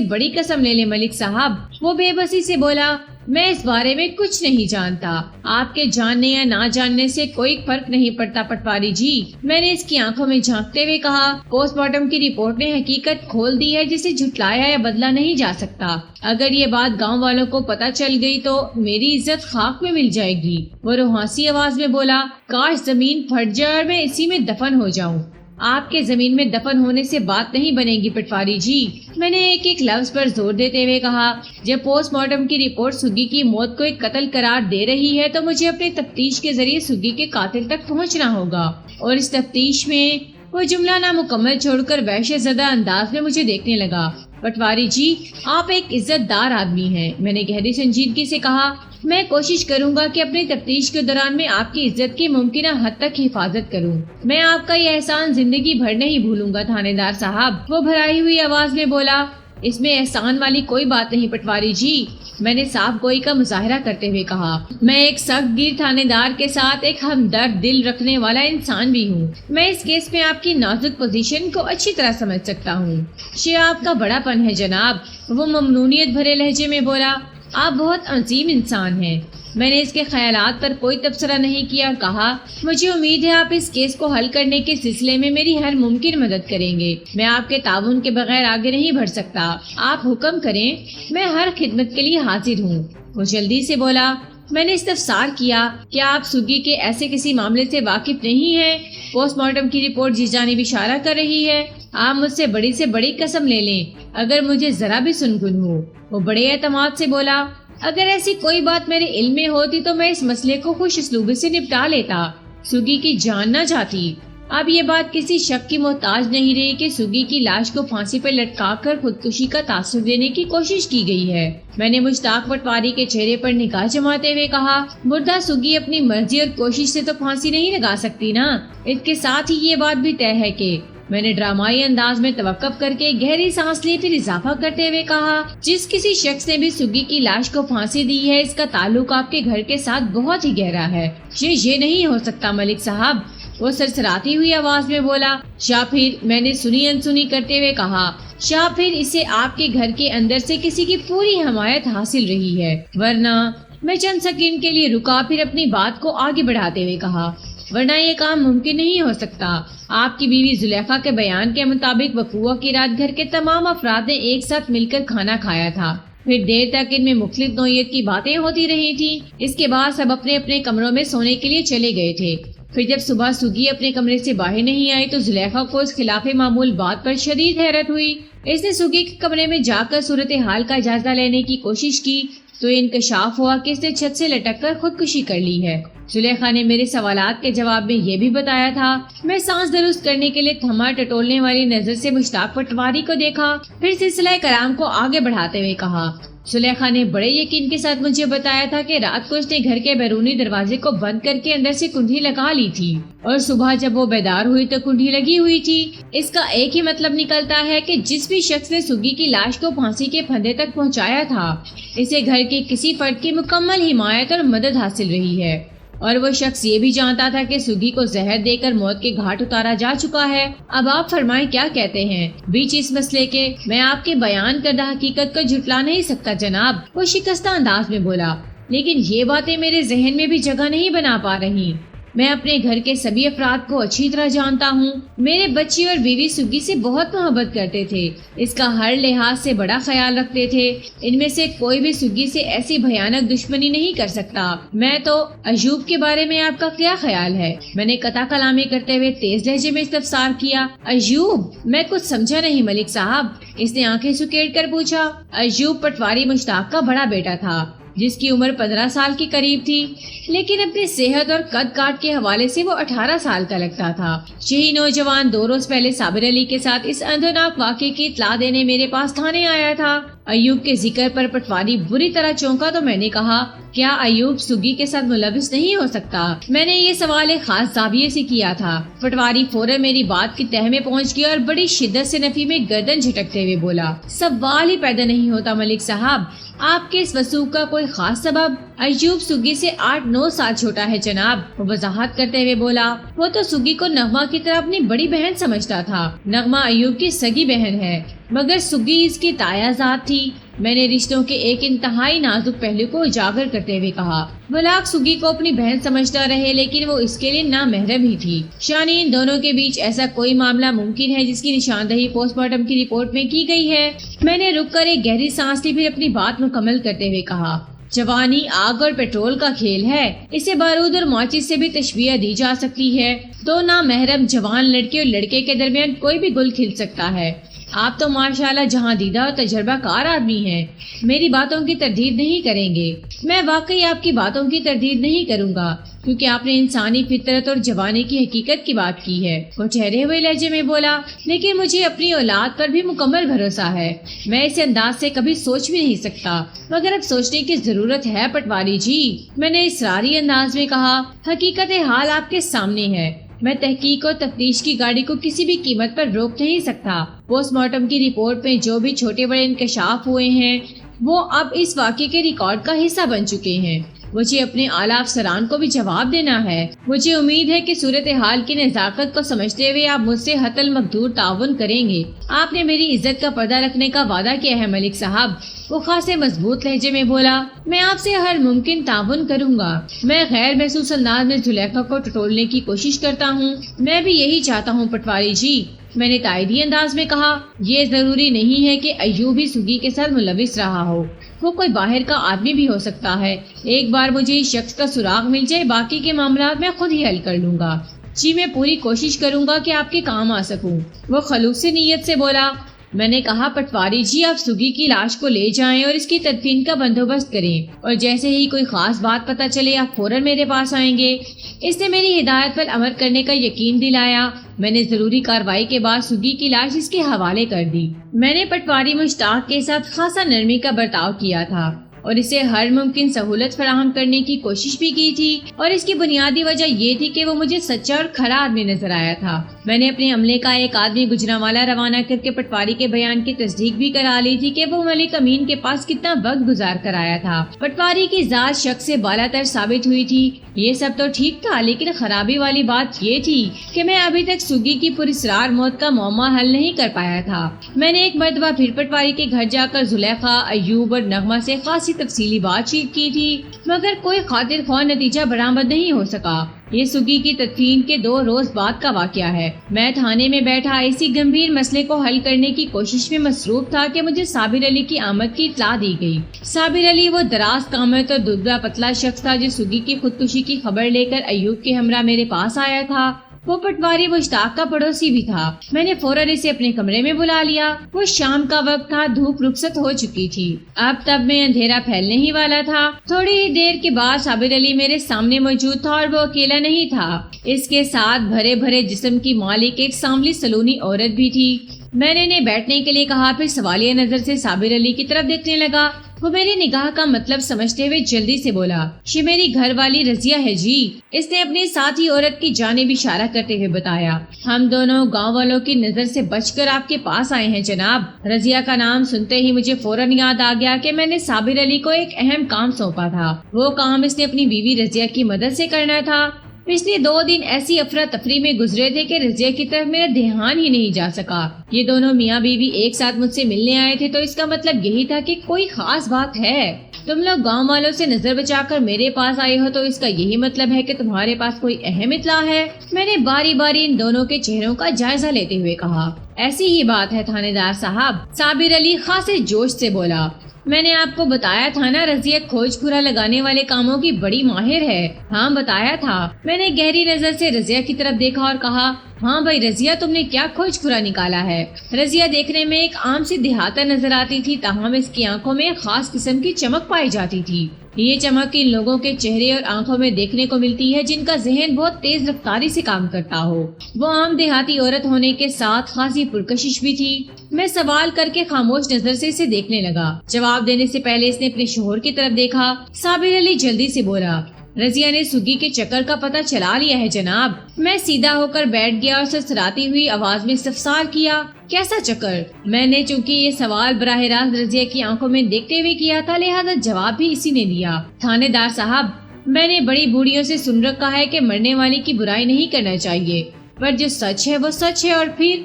بڑی قسم لے لیں ملک صاحب۔ وہ بے بسی سے بولا، میں اس بارے میں کچھ نہیں جانتا، آپ کے جاننے یا نہ جاننے سے کوئی فرق نہیں پڑتا پٹواری جی، میں نے اس کی آنکھوں میں جھانکتے ہوئے کہا۔ پوسٹ مارٹم کی رپورٹ نے حقیقت کھول دی ہے جسے جھٹلایا یا بدلا نہیں جا سکتا۔ اگر یہ بات گاؤں والوں کو پتہ چل گئی تو میری عزت خاک میں مل جائے گی۔ وہ روحانسی آواز میں بولا، کاش زمین پھٹ جائے اور میں اسی میں دفن ہو جاؤں۔ آپ کے زمین میں دفن ہونے سے بات نہیں بنے گی پٹواری جی، میں نے ایک لفظ پر زور دیتے ہوئے کہا۔ جب پوسٹ مارٹم کی رپورٹ سگی کی موت کو ایک قتل قرار دے رہی ہے تو مجھے اپنی تفتیش کے ذریعے سگی کے قاتل تک پہنچنا ہوگا، اور اس تفتیش میں… وہ جملہ نامکمل چھوڑ کر وحشت زدہ انداز میں مجھے دیکھنے لگا۔ پٹواری جی، آپ ایک عزت دار آدمی ہیں، میں نے گہری سنجیدگی سے کہا۔ میں کوشش کروں گا کہ اپنی تفتیش کے دوران میں آپ کی عزت کی ممکنہ حد تک حفاظت کروں۔ میں آپ کا یہ احسان زندگی بھر نہیں بھولوں گا تھانے دار صاحب، وہ بھرائی ہوئی آواز میں بولا۔ اس میں احسان والی کوئی بات نہیں پٹواری جی، میں نے صاف گوئی کا مظاہرہ کرتے ہوئے کہا۔ میں ایک سخت گیر تھانے دار کے ساتھ ایک ہمدرد دل رکھنے والا انسان بھی ہوں۔ میں اس کیس میں آپ کی نازک پوزیشن کو اچھی طرح سمجھ سکتا ہوں۔ یہ آپ کا بڑا پن ہے جناب، وہ ممنونیت بھرے لہجے میں بولا۔ آپ بہت عظیم انسان ہیں۔ میں نے اس کے خیالات پر کوئی تبصرہ نہیں کیا اور کہا، مجھے امید ہے آپ اس کیس کو حل کرنے کے سلسلے میں میری ہر ممکن مدد کریں گے۔ میں آپ کے تعاون کے بغیر آگے نہیں بڑھ سکتا۔ آپ حکم کریں، میں ہر خدمت کے لیے حاضر ہوں۔ وہ جلدی سے بولا۔ میں نے استفسار کیا، کیا آپ سگی کے ایسے کسی معاملے سے واقف نہیں ہیں؟ پوسٹ مارٹم کی رپورٹ جس جانب اشارہ کر رہی ہے۔ آپ مجھ سے بڑی قسم لے لیں اگر مجھے ذرا بھی سنگن ہو۔ وہ بڑے اعتماد سے بولا، اگر ایسی کوئی بات میرے علم میں ہوتی تو میں اس مسئلے کو خوش اسلوبی سے نپٹا لیتا، سگی کی جان نہ جاتی۔ اب یہ بات کسی شک کی محتاج نہیں رہی کہ سگی کی لاش کو پھانسی پر لٹکا کر خودکشی کا تاثر دینے کی کوشش کی گئی ہے۔ میں نے مشتاق پٹواری کے چہرے پر نگاہ جماتے ہوئے کہا، مردہ سگی اپنی مرضی اور کوشش سے تو پھانسی نہیں لگا سکتی نا۔ اس کے ساتھ ہی یہ بات بھی طے ہے کہ… میں نے ڈرامائی انداز میں توقف کر کے گہری سانس لی، پھر اضافہ کرتے ہوئے کہا، جس کسی شخص نے بھی سگی کی لاش کو پھانسی دی ہے اس کا تعلق آپ کے گھر کے ساتھ بہت ہی گہرا ہے۔ یہ نہیں ہو سکتا ملک صاحب، وہ سرسراتی ہوئی آواز میں بولا۔ یا پھر… میں نے سنی انسنی کرتے ہوئے کہا، یا پھر اسے آپ کے گھر کے اندر سے کسی کی پوری حمایت حاصل رہی ہے، ورنہ… میں چند سیکنڈ کے لیے رکا، پھر اپنی بات کو آگے بڑھاتے ہوئے کہا، ورنہ یہ کام ممکن نہیں ہو سکتا۔ آپ کی بیوی زلیخا کے بیان کے مطابق وقوع کی رات گھر کے تمام افراد نے ایک ساتھ مل کر کھانا کھایا تھا، پھر دیر تک ان میں مختلف نوعیت کی باتیں ہوتی رہی تھی۔ اس کے بعد سب اپنے اپنے کمروں میں سونے کے لیے چلے گئے تھے۔ پھر جب صبح سگی اپنے کمرے سے باہر نہیں آئی تو زلیخا کو اس خلاف معمول بات پر شدید حیرت ہوئی۔ اس نے سگی کے کمرے میں جا کر صورتحال کا جائزہ لینے کی کوشش کی تو انکشاف ہوا کہ اس نے چھت سے لٹک کر خودکشی کر لی ہے۔ زلیخا نے میرے سوالات کے جواب میں یہ بھی بتایا تھا۔ میں سانس درست کرنے کے لیے تھما ٹٹولنے والی نظر سے مشتاق پٹواری کو دیکھا، پھر سلسلہ کلام کو آگے بڑھاتے ہوئے کہا۔ زلیخا نے بڑے یقین کے ساتھ مجھے بتایا تھا کہ رات کو اس نے گھر کے بیرونی دروازے کو بند کر کے اندر سے کنڈی لگا لی تھی اور صبح جب وہ بیدار ہوئی تو کنڈی لگی ہوئی تھی۔ اس کا ایک ہی مطلب نکلتا ہے کہ جس بھی شخص نے سگی کی لاش کو پھانسی کے پھندے تک پہنچایا تھا، اسے گھر کے کسی فرد کی مکمل حمایت اور مدد حاصل رہی ہے، اور وہ شخص یہ بھی جانتا تھا کہ سگی کو زہر دے کر موت کے گھاٹ اتارا جا چکا ہے۔ اب آپ فرمائیں کیا کہتے ہیں بیچ اس مسئلے کے؟ میں آپ کے بیان کردہ حقیقت کو جھٹلا نہیں سکتا جناب، وہ شکستہ انداز میں بولا، لیکن یہ باتیں میرے ذہن میں بھی جگہ نہیں بنا پا رہی۔ میں اپنے گھر کے سبھی افراد کو اچھی طرح جانتا ہوں۔ میرے بچے اور بیوی سگی سے بہت محبت کرتے تھے، اس کا ہر لحاظ سے بڑا خیال رکھتے تھے۔ ان میں سے کوئی بھی سگی سے ایسی بھیانک دشمنی نہیں کر سکتا۔ میں تو ایوب کے بارے میں آپ کا کیا خیال ہے؟ میں نے قطع کلامی کرتے ہوئے تیز لہجے میں استفسار کیا۔ ایوب؟ میں کچھ سمجھا نہیں ملک صاحب، اس نے آنکھیں سکیڑ کر پوچھا۔ ایوب پٹواری مشتاق کا بڑا بیٹا تھا، جس کی عمر 15 سال کے قریب تھی، لیکن اپنی صحت اور قد کاٹ کے حوالے سے وہ 18 سال کا لگتا تھا۔ یہی نوجوان 2 روز پہلے صابر علی کے ساتھ اس اندھوناک واقعے کی اطلاع دینے میرے پاس تھانے آیا تھا۔ ایوب کے ذکر پر پٹواری بری طرح چونکا تو میں نے کہا، کیا ایوب سگی کے ساتھ ملوث نہیں ہو سکتا؟ میں نے یہ سوال ایک خاص زاویے سے کیا تھا۔ پٹواری فوراً میری بات کی تہہ میں پہنچ گیا اور بڑی شدت سے نفی میں گردن جھٹکتے ہوئے بولا، سوال ہی پیدا نہیں ہوتا ملک صاحب، آپ کے اس وثوق کا کوئی خاص سبب؟ ایوب سگی سے 8-9 سال چھوٹا ہے جناب، وہ وضاحت کرتے ہوئے بولا۔ وہ تو سگی کو نغمہ کی طرح اپنی بڑی بہن سمجھتا تھا۔ نغمہ ایوب کی سگی بہن ہے، مگر سگی اس کی تایا ذات تھی۔ میں نے رشتوں کے ایک انتہائی نازک پہلو کو اجاگر کرتے ہوئے کہا۔ بلاک سگی کو اپنی بہن سمجھتا رہے، لیکن وہ اس کے لیے نامحرم ہی تھی۔ شانی ان دونوں کے بیچ ایسا کوئی معاملہ ممکن ہے جس کی نشاندہی پوسٹ مارٹم کی رپورٹ میں کی گئی ہے؟ میں نے رک کر ایک گہری سانس لی، پھر اپنی بات مکمل کرتے ہوئے کہا، جوانی آگ اور پیٹرول کا کھیل ہے، اسے بارود اور ماچس سے بھی تشبیہ دی جا سکتی ہے۔ 2 نامحرم جوان لڑکے اور لڑکے کے درمیان کوئی بھی گل کھل سکتا ہے۔ آپ تو ماشاءاللہ جہاں دیدہ اور تجربہ کار آدمی ہیں، میری باتوں کی تردید نہیں کریں گے۔ میں واقعی آپ کی باتوں کی تردید نہیں کروں گا، کیونکہ آپ نے انسانی فطرت اور جوانی کی حقیقت کی بات کی ہے، وہ ٹھہرے ہوئے لہجے میں بولا، لیکن مجھے اپنی اولاد پر بھی مکمل بھروسہ ہے۔ میں اس انداز سے کبھی سوچ بھی نہیں سکتا، مگر اب سوچنے کی ضرورت ہے پٹواری جی، میں نے اصراری انداز میں کہا۔ حقیقت حال آپ کے سامنے ہے، میں تحقیق اور تفتیش کی گاڑی کو کسی بھی قیمت پر روک نہیں سکتا۔ پوسٹ مارٹم کی رپورٹ میں جو بھی چھوٹے بڑے انکشاف ہوئے ہیں وہ اب اس واقعے کے ریکارڈ کا حصہ بن چکے ہیں۔ مجھے اپنے اعلیٰ افسران کو بھی جواب دینا ہے۔ مجھے امید ہے کہ صورتحال کی نزاکت کو سمجھتے ہوئے آپ مجھ سے حت المقدور تعاون کریں گے۔ آپ نے میری عزت کا پردہ رکھنے کا وعدہ کیا ہے ملک صاحب، وہ خاصے مضبوط لہجے میں بولا۔ میں آپ سے ہر ممکن تعاون کروں گا۔ میں غیر محسوس انداز میں زلیخا کو ٹٹولنے کی کوشش کرتا ہوں۔ میں بھی یہی چاہتا ہوں پٹواری جی، میں نے تائیدی انداز میں کہا۔ یہ ضروری نہیں ہے کہ ایوب ہی سگی کے ساتھ ملوث رہا ہو، وہ کوئی باہر کا آدمی بھی ہو سکتا ہے۔ ایک بار مجھے اس شخص کا سراغ مل جائے، باقی کے معاملات میں خود ہی حل کر لوں گا۔ جی میں پوری کوشش کروں گا کہ آپ کے کام آ سکوں، وہ خلوص نیت سے بولا۔ میں نے کہا، پٹواری جی آپ سگی کی لاش کو لے جائیں اور اس کی تدفین کا بندوبست کریں، اور جیسے ہی کوئی خاص بات پتہ چلے آپ فوراً میرے پاس آئیں گے۔ اس نے میری ہدایت پر عمل کرنے کا یقین دلایا۔ میں نے ضروری کارروائی کے بعد سگی کی لاش اس کے حوالے کر دی۔ میں نے پٹواری مشتاق کے ساتھ خاصا نرمی کا برتاؤ کیا تھا اور اسے ہر ممکن سہولت فراہم کرنے کی کوشش بھی کی تھی، اور اس کی بنیادی وجہ یہ تھی کہ وہ مجھے سچا اور کھرا آدمی نظر آیا تھا۔ میں نے اپنے عملے کا ایک آدمی گجرانوالہ روانہ کر کے پٹواری کے بیان کی تصدیق بھی کرا لی تھی کہ وہ ملک امین کے پاس کتنا وقت گزار کر آیا تھا۔ پٹواری کی ذات شک سے بالا تر ثابت ہوئی تھی۔ یہ سب تو ٹھیک تھا، لیکن خرابی والی بات یہ تھی کہ میں ابھی تک سگی کی پراسرار موت کا معمہ حل نہیں کر پایا تھا۔ میں نے ایک مرتبہ پھر پٹواری کے گھر جا کر زلیخا، ایوب اور نغمہ سے خاصی تفصیلی بات چیت کی تھی، مگر کوئی خاطر خواہ نتیجہ برآمد نہیں ہو سکا۔ یہ سگی کی تدفین کے 2 روز بعد کا واقعہ ہے۔ میں تھانے میں بیٹھا اسی گمبھیر مسئلے کو حل کرنے کی کوشش میں مصروف تھا کہ مجھے صابر علی کی آمد کی اطلاع دی گئی۔ صابر علی وہ دراز قامت اور دبلا پتلا شخص تھا جو سگی کی خودکشی کی خبر لے کر ایوب کے ہمراہ میرے پاس آیا تھا۔ وہ پٹواری مشتاق کا پڑوسی بھی تھا۔ میں نے فوراً اسے اپنے کمرے میں بلا لیا۔ وہ شام کا وقت تھا، دھوپ رخصت ہو چکی تھی، اب تب میں اندھیرا پھیلنے ہی والا تھا۔ تھوڑی ہی دیر کے بعد صابر علی میرے سامنے موجود تھا اور وہ اکیلا نہیں تھا، اس کے ساتھ بھرے بھرے جسم کی مالک ایک سانولی سلونی عورت بھی تھی۔ میں نے انہیں بیٹھنے کے لیے کہا، پھر سوالیہ نظر سے صابر علی کی طرف دیکھنے لگا۔ وہ میری نگاہ کا مطلب سمجھتے ہوئے جلدی سے بولا، یہ میری گھر والی رضیہ ہے جی۔ اس نے اپنی ساتھی عورت کی جانب اشارہ کرتے ہوئے بتایا، ہم دونوں گاؤں والوں کی نظر سے بچ کر آپ کے پاس آئے ہیں جناب۔ رضیہ کا نام سنتے ہی مجھے فوراً یاد آ گیا کہ میں نے صابر علی کو ایک اہم کام سونپا تھا۔ وہ کام اس نے اپنی بیوی رضیہ کی مدد سے کرنا تھا۔ پچھلے 2 دن ایسی افراتفری میں گزرے تھے کہ رضیہ کی طرف میرا دھیان ہی نہیں جا سکا۔ یہ دونوں میاں بیوی ایک ساتھ مجھ سے ملنے آئے تھے تو اس کا مطلب یہی تھا کہ کوئی خاص بات ہے۔ تم لوگ گاؤں والوں سے نظر بچا کر میرے پاس آئے ہو تو اس کا یہی مطلب ہے کہ تمہارے پاس کوئی اہم اطلاع ہے۔ میں نے باری باری ان دونوں کے چہروں کا جائزہ لیتے ہوئے کہا، ایسی ہی بات ہے تھانے دار صاحب۔ صابر علی خاصے جوش سے بولا، میں نے آپ کو بتایا تھا نا رضیہ کھوج پھرا لگانے والے کاموں کی بڑی ماہر ہے۔ ہاں بتایا تھا۔ میں نے گہری نظر سے رضیہ کی طرف دیکھا اور کہا، ہاں بھائی رضیہ، تم نے کیا کھوج پھرا نکالا ہے؟ رضیہ دیکھنے میں ایک عام سی دیہاتہ نظر آتی تھی، تاہم اس کی آنکھوں میں خاص قسم کی چمک پائی جاتی تھی۔ یہ چمک ان لوگوں کے چہرے اور آنکھوں میں دیکھنے کو ملتی ہے جن کا ذہن بہت تیز رفتاری سے کام کرتا ہو۔ وہ عام دیہاتی عورت ہونے کے ساتھ خاصی پرکشش بھی تھی۔ میں سوال کر کے خاموش نظر سے اسے دیکھنے لگا۔ جواب دینے سے پہلے اس نے اپنے شوہر کی طرف دیکھا۔ صابر علی جلدی سے بولا، رضیہ نے سگی کے چکر کا پتہ چلا لیا ہے جناب۔ میں سیدھا ہو کر بیٹھ گیا اور سرسراتی ہوئی آواز میں استفسار کیا، کیسا چکر؟ میں نے چونکہ یہ سوال براہ راست رضیہ کی آنکھوں میں دیکھتے ہوئے کیا تھا، لہذا جواب بھی اسی نے دیا۔ تھانے دار صاحب، میں نے بڑی بوڑھیوں سے سن رکھا ہے کہ مرنے والی کی برائی نہیں کرنا چاہیے، پر جو سچ ہے وہ سچ ہے، اور پھر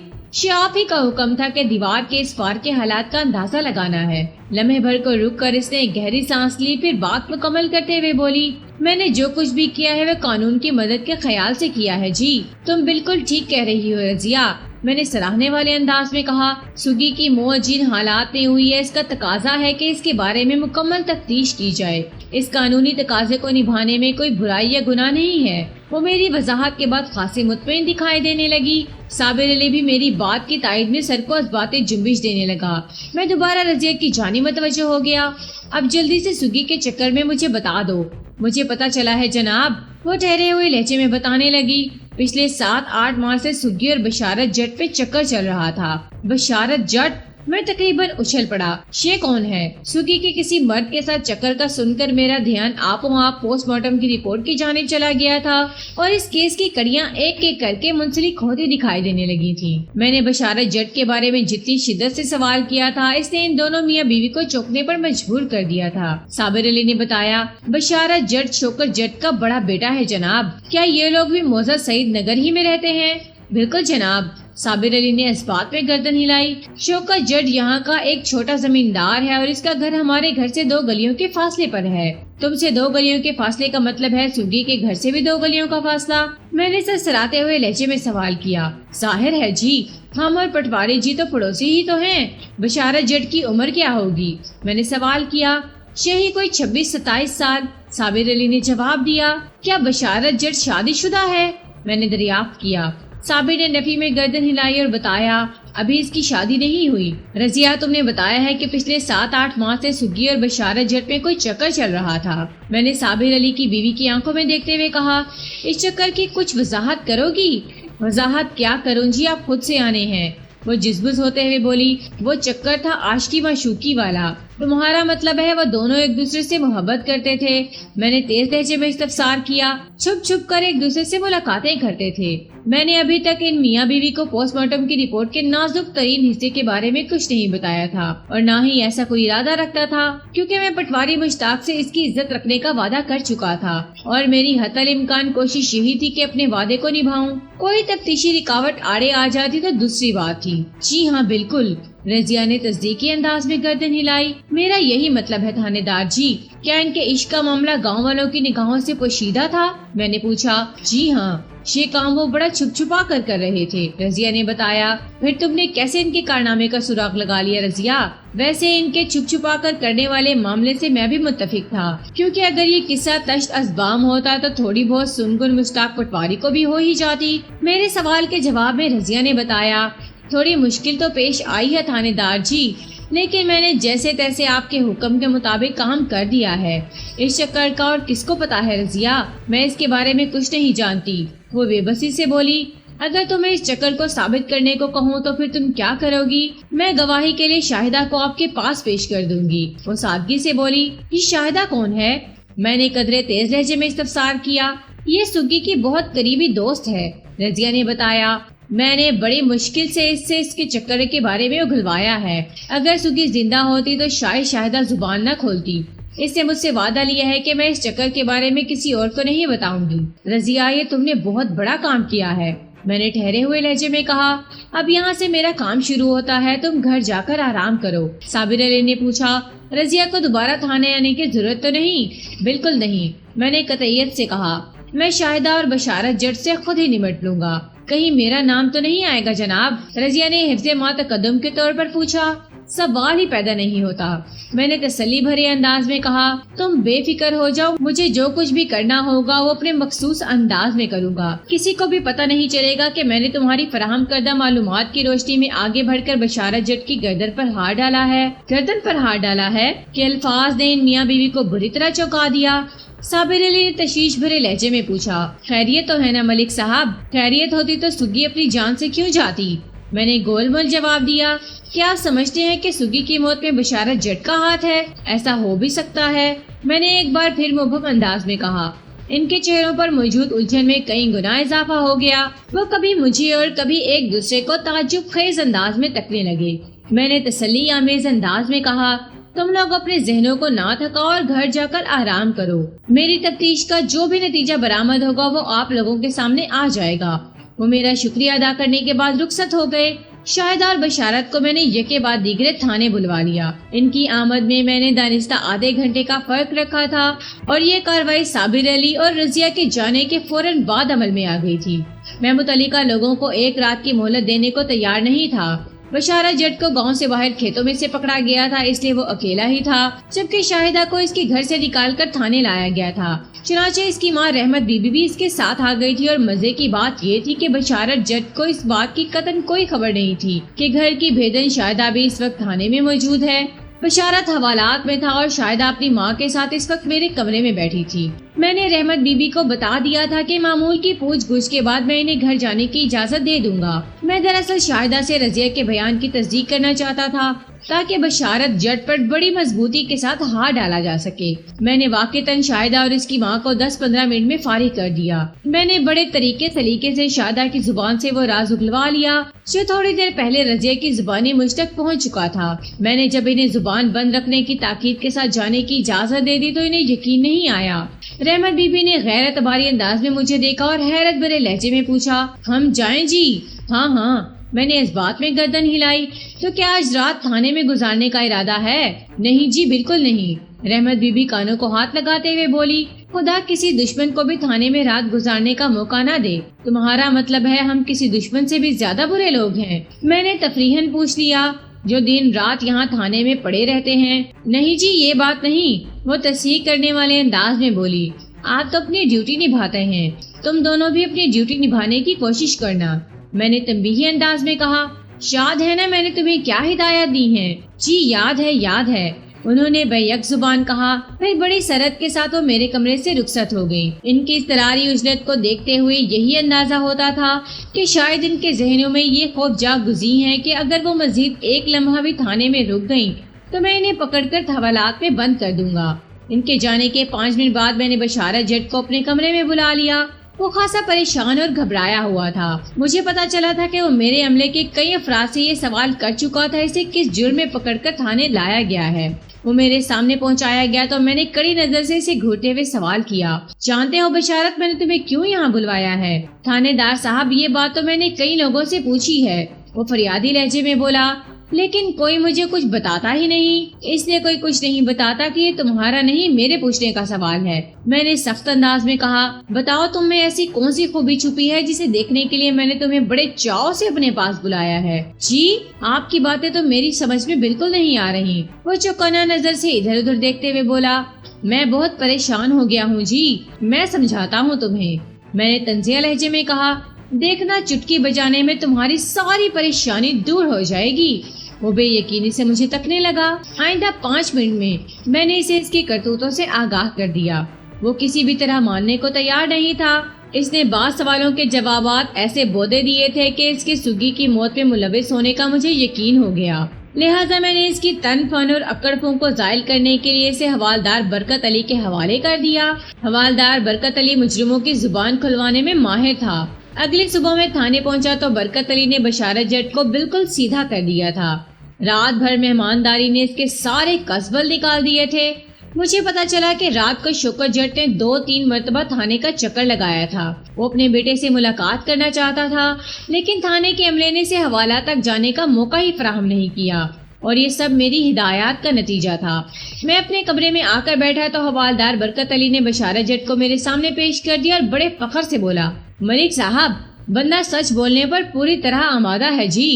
آپ ہی کا حکم تھا کہ دیوار کے اس پار کے حالات کا اندازہ لگانا ہے۔ لمحے بھر کو رک کر اس نے ایک گہری سانس لی، پھر بات مکمل کرتے ہوئے بولی، میں نے جو کچھ بھی کیا ہے وہ قانون کی مدد کے خیال سے کیا ہے جی۔ تم بالکل ٹھیک کہہ رہی ہو رضیہ، میں نے سراہنے والے انداز میں کہا۔ سگی کی موت جن حالات میں ہوئی ہے اس کا تقاضا ہے کہ اس کے بارے میں مکمل تفتیش کی جائے۔ اس قانونی تقاضے کو نبھانے میں کوئی برائی یا گناہ نہیں ہے۔ وہ میری وضاحت کے بعد خاصی مطمئن دکھائی دینے لگی۔ صابر علی بھی میری بات کی تائید میں سر کو اسباتِ جنبش دینے لگا۔ میں دوبارہ رضیہ کی جانب متوجہ ہو گیا۔ اب جلدی سے سگی کے چکر میں مجھے بتا دو۔ مجھے پتا چلا ہے جناب، وہ ٹھہرے ہوئے لہجے میں بتانے لگی۔ پچھلے 7-8 ماہ سے سگی اور بشارت جٹ پہ چکر چل رہا تھا۔ بشارت جٹ؟ میں تقریباً اچھل پڑا۔ یہ کون ہے؟ سگی کے کسی مرد کے ساتھ چکر کا سن کر میرا دھیان آپ پوسٹ مارٹم کی رپورٹ کی جانب چلا گیا تھا اور اس کیس کی کڑیاں ایک ایک کر کے منسلک ہوتی دکھائی دینے لگی تھی۔ میں نے بشارت جٹ کے بارے میں جتنی شدت سے سوال کیا تھا، اس نے ان دونوں میاں بیوی کو چوکنے پر مجبور کر دیا تھا۔ صابر علی نے بتایا، بشارت جٹ شوکر جٹ کا بڑا بیٹا ہے جناب۔ کیا یہ لوگ بھی موزہ سعید نگر ہی میں رہتے ہیں؟ بالکل جناب۔ صابر علی نے اس بات میں گردن ہلائی۔ شوکت جٹ یہاں کا ایک چھوٹا زمیندار ہے اور اس کا گھر ہمارے گھر سے 2 گلیوں کے فاصلے پر ہے۔ تم سے 2 گلیوں کے فاصلے کا مطلب ہے سگی کے گھر سے بھی 2 گلیوں کا فاصلہ؟ میں نے سرسراتے ہوئے لہجے میں سوال کیا۔ ظاہر ہے جی، ہم اور پٹواری جی تو پڑوسی ہی تو ہیں۔ بشارت جٹ کی عمر کیا ہوگی؟ میں نے سوال کیا۔ یہی کوئی 26-27 سال، صابر علی نے جواب دیا۔ کیا بشارت جٹ شادی شدہ ہے؟ میں نے دریافت کیا۔ صابر نے نفی میں گردن ہلائی اور بتایا، ابھی اس کی شادی نہیں ہوئی۔ رضیہ، تم نے بتایا ہے کہ پچھلے 7-8 ماہ سے سگی اور بشارت جٹ میں کوئی چکر چل رہا تھا۔ میں نے صابر علی کی بیوی کی آنکھوں میں دیکھتے ہوئے کہا، اس چکر کی کچھ وضاحت کرو گی؟ وضاحت کیا کروں جی، آپ خود سے آنے ہیں۔ وہ جزبز ہوتے ہوئے بولی، وہ چکر تھا عاشقی معشوقی والا۔ تمہارا مطلب ہے وہ دونوں ایک دوسرے سے محبت کرتے تھے؟ میں نے تیز لہجے میں استفسار کیا۔ چھپ چھپ کر ایک دوسرے سے ملاقاتیں کرتے تھے۔ میں نے ابھی تک ان میاں بیوی کو پوسٹ مارٹم کی رپورٹ کے نازک ترین حصے کے بارے میں کچھ نہیں بتایا تھا، اور نہ ہی ایسا کوئی ارادہ رکھتا تھا، کیونکہ میں پٹواری مشتاق سے اس کی عزت رکھنے کا وعدہ کر چکا تھا، اور میری حتی الامکان کوشش یہی تھی کہ اپنے وعدے کو نبھاؤں۔ کوئی تفتیشی رکاوٹ آڑے آ جاتی تو دوسری بات تھی۔ جی ہاں بالکل، رضیہ نے تصدیقی انداز میں گردن ہلائی۔ میرا یہی مطلب ہے تھانے دار جی، کیا ان کے عشق کا معاملہ گاؤں والوں کی نگاہوں سے پوشیدہ تھا؟ میں نے پوچھا۔ جی ہاں، یہ کام وہ بڑا چھپ چھپا کر رہے تھے، رضیہ نے بتایا۔ پھر تم نے کیسے ان کے کارنامے کا سراغ لگا لیا رضیہ؟ ویسے ان کے چھپ چھپا کر کرنے والے معاملے سے میں بھی متفق تھا، کیونکہ اگر یہ قصہ تشت ازبام ہوتا تو تھوڑی بہت سنگن مشتاق پٹواری کو بھی ہو ہی جاتی۔ میرے سوال کے جواب میں رضیہ نے بتایا، تھوڑی مشکل تو پیش آئی ہے تھانے دار جی، لیکن میں نے جیسے تیسے آپ کے حکم کے مطابق کام کر دیا ہے۔ اس چکر کا اور کس کو پتا ہے رضیہ؟ میں اس کے بارے میں کچھ نہیں جانتی، وہ بے بسی سے بولی۔ اگر تمہیں اس چکر کو ثابت کرنے کو کہوں تو پھر تم کیا کرو گی؟ میں گواہی کے لیے شاہدہ کو آپ کے پاس پیش کر دوں گی، وہ سادگی سے بولی۔ یہ شاہدہ کون ہے؟ میں نے قدرے تیز لہجے میں استفسار کیا۔ یہ سگی کی بہت قریبی دوست ہے، رضیہ نے بتایا۔ میں نے بڑی مشکل سے اس کے چکر کے بارے میں اگلوایا ہے۔ اگر سگی زندہ ہوتی تو شاید شاہدہ زبان نہ کھولتی۔ اس نے مجھ سے وعدہ لیا ہے کہ میں اس چکر کے بارے میں کسی اور کو نہیں بتاؤں گی۔ رضیہ، یہ تم نے بہت بڑا کام کیا ہے، میں نے ٹھہرے ہوئے لہجے میں کہا۔ اب یہاں سے میرا کام شروع ہوتا ہے، تم گھر جا کر آرام کرو، صابر علی نے پوچھا۔ رضیہ کو دوبارہ تھانے آنے کی ضرورت تو نہیں؟ بالکل نہیں، میں نے قطعیت سے کہا۔ میں شاہدہ اور بشارت جٹ سے خود ہی نمٹ لوں گا۔ کہیں میرا نام تو نہیں آئے گا جناب؟ رضیہ نے حفظ ما تقدم کے طور پر پوچھا۔ سوال ہی پیدا نہیں ہوتا، میں نے تسلی بھرے انداز میں کہا۔ تم بے فکر ہو جاؤ، مجھے جو کچھ بھی کرنا ہوگا وہ اپنے مخصوص انداز میں کروں گا۔ کسی کو بھی پتہ نہیں چلے گا کہ میں نے تمہاری فراہم کردہ معلومات کی روشنی میں آگے بڑھ کر بشارت جٹ کی گردن پر ہاتھ ڈالا ہے۔ گردن پر ہاتھ ڈالا ہے کہ الفاظ نے ان میاں بیوی کو بری طرح چونکا دیا۔ صابر علی نے تشویش بھرے لہجے میں پوچھا۔ خیریت تو ہے نا ملک صاحب؟ خیریت ہوتی تو سگی اپنی جان سے کیوں جاتی؟ میں نے گول مول جواب دیا۔ کیا آپ سمجھتے ہیں کہ سگی کی موت میں بشارت جٹ کا ہاتھ ہے؟ ایسا ہو بھی سکتا ہے، میں نے ایک بار پھر مبہم انداز میں کہا۔ ان کے چہروں پر موجود الجھن میں کئی گنا اضافہ ہو گیا۔ وہ کبھی مجھے اور کبھی ایک دوسرے کو تعجب خیز انداز میں تکنے لگے۔ میں نے تسلی آمیز انداز میں کہا، تم لوگ اپنے ذہنوں کو نہ تھکاؤ اور گھر جا کر آرام کرو۔ میری تفتیش کا جو بھی نتیجہ برآمد ہوگا وہ آپ لوگوں کے سامنے آ جائے گا۔ وہ میرا شکریہ ادا کرنے کے بعد رخصت ہو گئے۔ شاہدہ اور بشارت کو میں نے یکے بعد دیگرے تھانے بلوا لیا۔ ان کی آمد میں میں نے دانستہ آدھے گھنٹے کا فرق رکھا تھا اور یہ کارروائی صابر علی اور رضیہ کے جانے کے فوراً بعد عمل میں آ گئی تھی۔ میں متعلقہ لوگوں کو ایک رات کی مہلت دینے کو تیار نہیں تھا۔ بشارت جٹ کو گاؤں سے باہر کھیتوں میں سے پکڑا گیا تھا، اس لیے وہ اکیلا ہی تھا، جبکہ شاہدہ کو اس کے گھر سے نکال کر تھانے لایا گیا تھا۔ چنانچہ اس کی ماں رحمت بی بی بھی اس کے ساتھ آ گئی تھی، اور مزے کی بات یہ تھی کہ بشارت جٹ کو اس بات کی قطعاً کوئی خبر نہیں تھی کہ گھر کی بھیدن شاہدہ بھی اس وقت تھانے میں موجود ہے۔ بشارت حوالات میں تھا اور شاہدہ اپنی ماں کے ساتھ اس وقت میرے کمرے میں بیٹھی تھی۔ میں نے رحمت بی بی کو بتا دیا تھا کہ معمول کی پوچھ گچھ کے بعد میں انہیں گھر جانے کی اجازت دے دوں گا۔ میں دراصل شاہدہ سے رضیہ کے بیان کی تصدیق کرنا چاہتا تھا تاکہ بشارت جٹ پر بڑی مضبوطی کے ساتھ ہاتھ ڈالا جا سکے۔ میں نے واقعتاً شاہدہ اور اس کی ماں کو 10-15 منٹ میں فارغ کر دیا۔ میں نے بڑے طریقے سلیقے سے شاہدہ کی زبان سے وہ راز اگلوا لیا جو تھوڑی دیر پہلے رضیہ کی زبانی مجھ تک پہنچ چکا تھا۔ میں نے جب انہیں زبان بند رکھنے کی تاکید کے ساتھ جانے کی اجازت دے دی تو انہیں یقین نہیں آیا۔ رحمت بی بی نے غیر اعتباری انداز میں مجھے دیکھا اور حیرت بھرے لہجے میں پوچھا، ہم جائیں جی؟ ہاں ہاں، میں نے اس بات میں گردن ہلائی۔ تو کیا آج رات تھانے میں گزارنے کا ارادہ ہے؟ نہیں جی، بالکل نہیں، رحمت بی بی کانوں کو ہاتھ لگاتے ہوئے بولی۔ خدا کسی دشمن کو بھی تھانے میں رات گزارنے کا موقع نہ دے۔ تمہارا مطلب ہے ہم کسی دشمن سے بھی زیادہ برے لوگ ہیں؟ میں نے تفریحاً پوچھ لیا، جو دن رات یہاں تھانے میں پڑے رہتے ہیں۔ نہیں جی، یہ بات نہیں، وہ تصحیح کرنے والے انداز میں بولی۔ آپ تو اپنی ڈیوٹی نبھاتے ہیں، تم دونوں بھی اپنی ڈیوٹی نبھانے کی کوشش کرنا، میں نے تنبیہی انداز میں کہا۔ یاد ہے نا میں نے تمہیں کیا ہدایات دی ہیں؟ جی یاد ہے، انہوں نے بیک زبان کہا۔ پھر بڑی سرعت کے ساتھ وہ میرے کمرے سے رخصت ہو گئی۔ ان کی اضطراری اجلت کو دیکھتے ہوئے یہی اندازہ ہوتا تھا کہ شاید ان کے ذہنوں میں یہ خوف جاگ گزی ہے کہ اگر وہ مزید ایک لمحہ بھی تھانے میں رک گئیں تو میں انہیں پکڑ کر حوالات میں بند کر دوں گا۔ ان کے جانے کے 5 منٹ بعد میں نے بشارت جٹ کو اپنے کمرے میں بلا لیا۔ وہ خاصا پریشان اور گھبرایا ہوا تھا۔ مجھے پتا چلا تھا کہ وہ میرے عملے کے کئی افراد سے یہ سوال کر چکا تھا اسے کس جرم میں پکڑ کر تھانے لایا گیا ہے۔ وہ میرے سامنے پہنچایا گیا تو میں نے کڑی نظر سے اسے گھورتے ہوئے سوال کیا، جانتے ہو بشارت میں نے تمہیں کیوں یہاں بلوایا ہے؟ تھانے دار صاحب، یہ بات تو میں نے کئی لوگوں سے پوچھی ہے، وہ فریادی لہجے میں بولا۔ لیکن کوئی مجھے کچھ بتاتا ہی نہیں۔ اس لیے کوئی کچھ نہیں بتاتا کہ یہ تمہارا نہیں میرے پوچھنے کا سوال ہے۔ میں نے سخت انداز میں کہا، بتاؤ تم میں ایسی کون سی خوبی چھپی ہے جسے دیکھنے کے لیے میں نے تمہیں بڑے چاؤ سے اپنے پاس بلایا ہے؟ جی آپ کی باتیں تو میری سمجھ میں بالکل نہیں آ رہی۔ وہ چوکنا نظر سے ادھر ادھر دیکھتے ہوئے بولا، میں بہت پریشان ہو گیا ہوں جی، میں سمجھاتا ہوں تمہیں۔ میں نے طنزیہ لہجے میں کہا، دیکھنا چٹکی بجانے میں تمہاری ساری پریشانی دور ہو جائے گی۔ وہ بے یقینی سے مجھے تکنے لگا۔ آئندہ 5 منٹ میں نے اسے اس کی کرتوتوں سے آگاہ کر دیا۔ وہ کسی بھی طرح ماننے کو تیار نہیں تھا۔ اس نے بعض سوالوں کے جوابات ایسے بودے دیے تھے کہ اس کے سگی کی موت میں ملوث ہونے کا مجھے یقین ہو گیا۔ لہٰذا میں نے اس کی تن فن اور اکڑ پوں کو زائل کرنے کے لیے اسے حوالدار برکت علی کے حوالے کر دیا۔ حوالدار برکت علی مجرموں کی زبان کھلوانے میں ماہر تھا۔ اگلی صبح میں تھانے پہنچا تو برکت علی نے بشارت جٹ کو بالکل سیدھا کر دیا تھا۔ رات بھر مہمانداری نے اس کے سارے قصبل نکال دیے تھے۔ مجھے پتا چلا کہ رات کو شوکت جٹ نے 2-3 مرتبہ تھانے کا چکر لگایا تھا۔ وہ اپنے بیٹے سے ملاقات کرنا چاہتا تھا، لیکن تھانے کے عملے نے اسے حوالہ تک جانے کا موقع ہی فراہم نہیں کیا، اور یہ سب میری ہدایات کا نتیجہ تھا۔ میں اپنے کمرے میں آ کر بیٹھا تو حوالدار برکت علی نے بشارت جٹ کو میرے سامنے پیش کر دیا اور بڑے فخر سے بولا، ملک صاحب، بندہ سچ بولنے پر پوری طرح آمادہ ہے جی،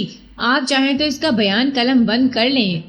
آپ چاہیں تو اس کا بیان قلم بند کر لیں۔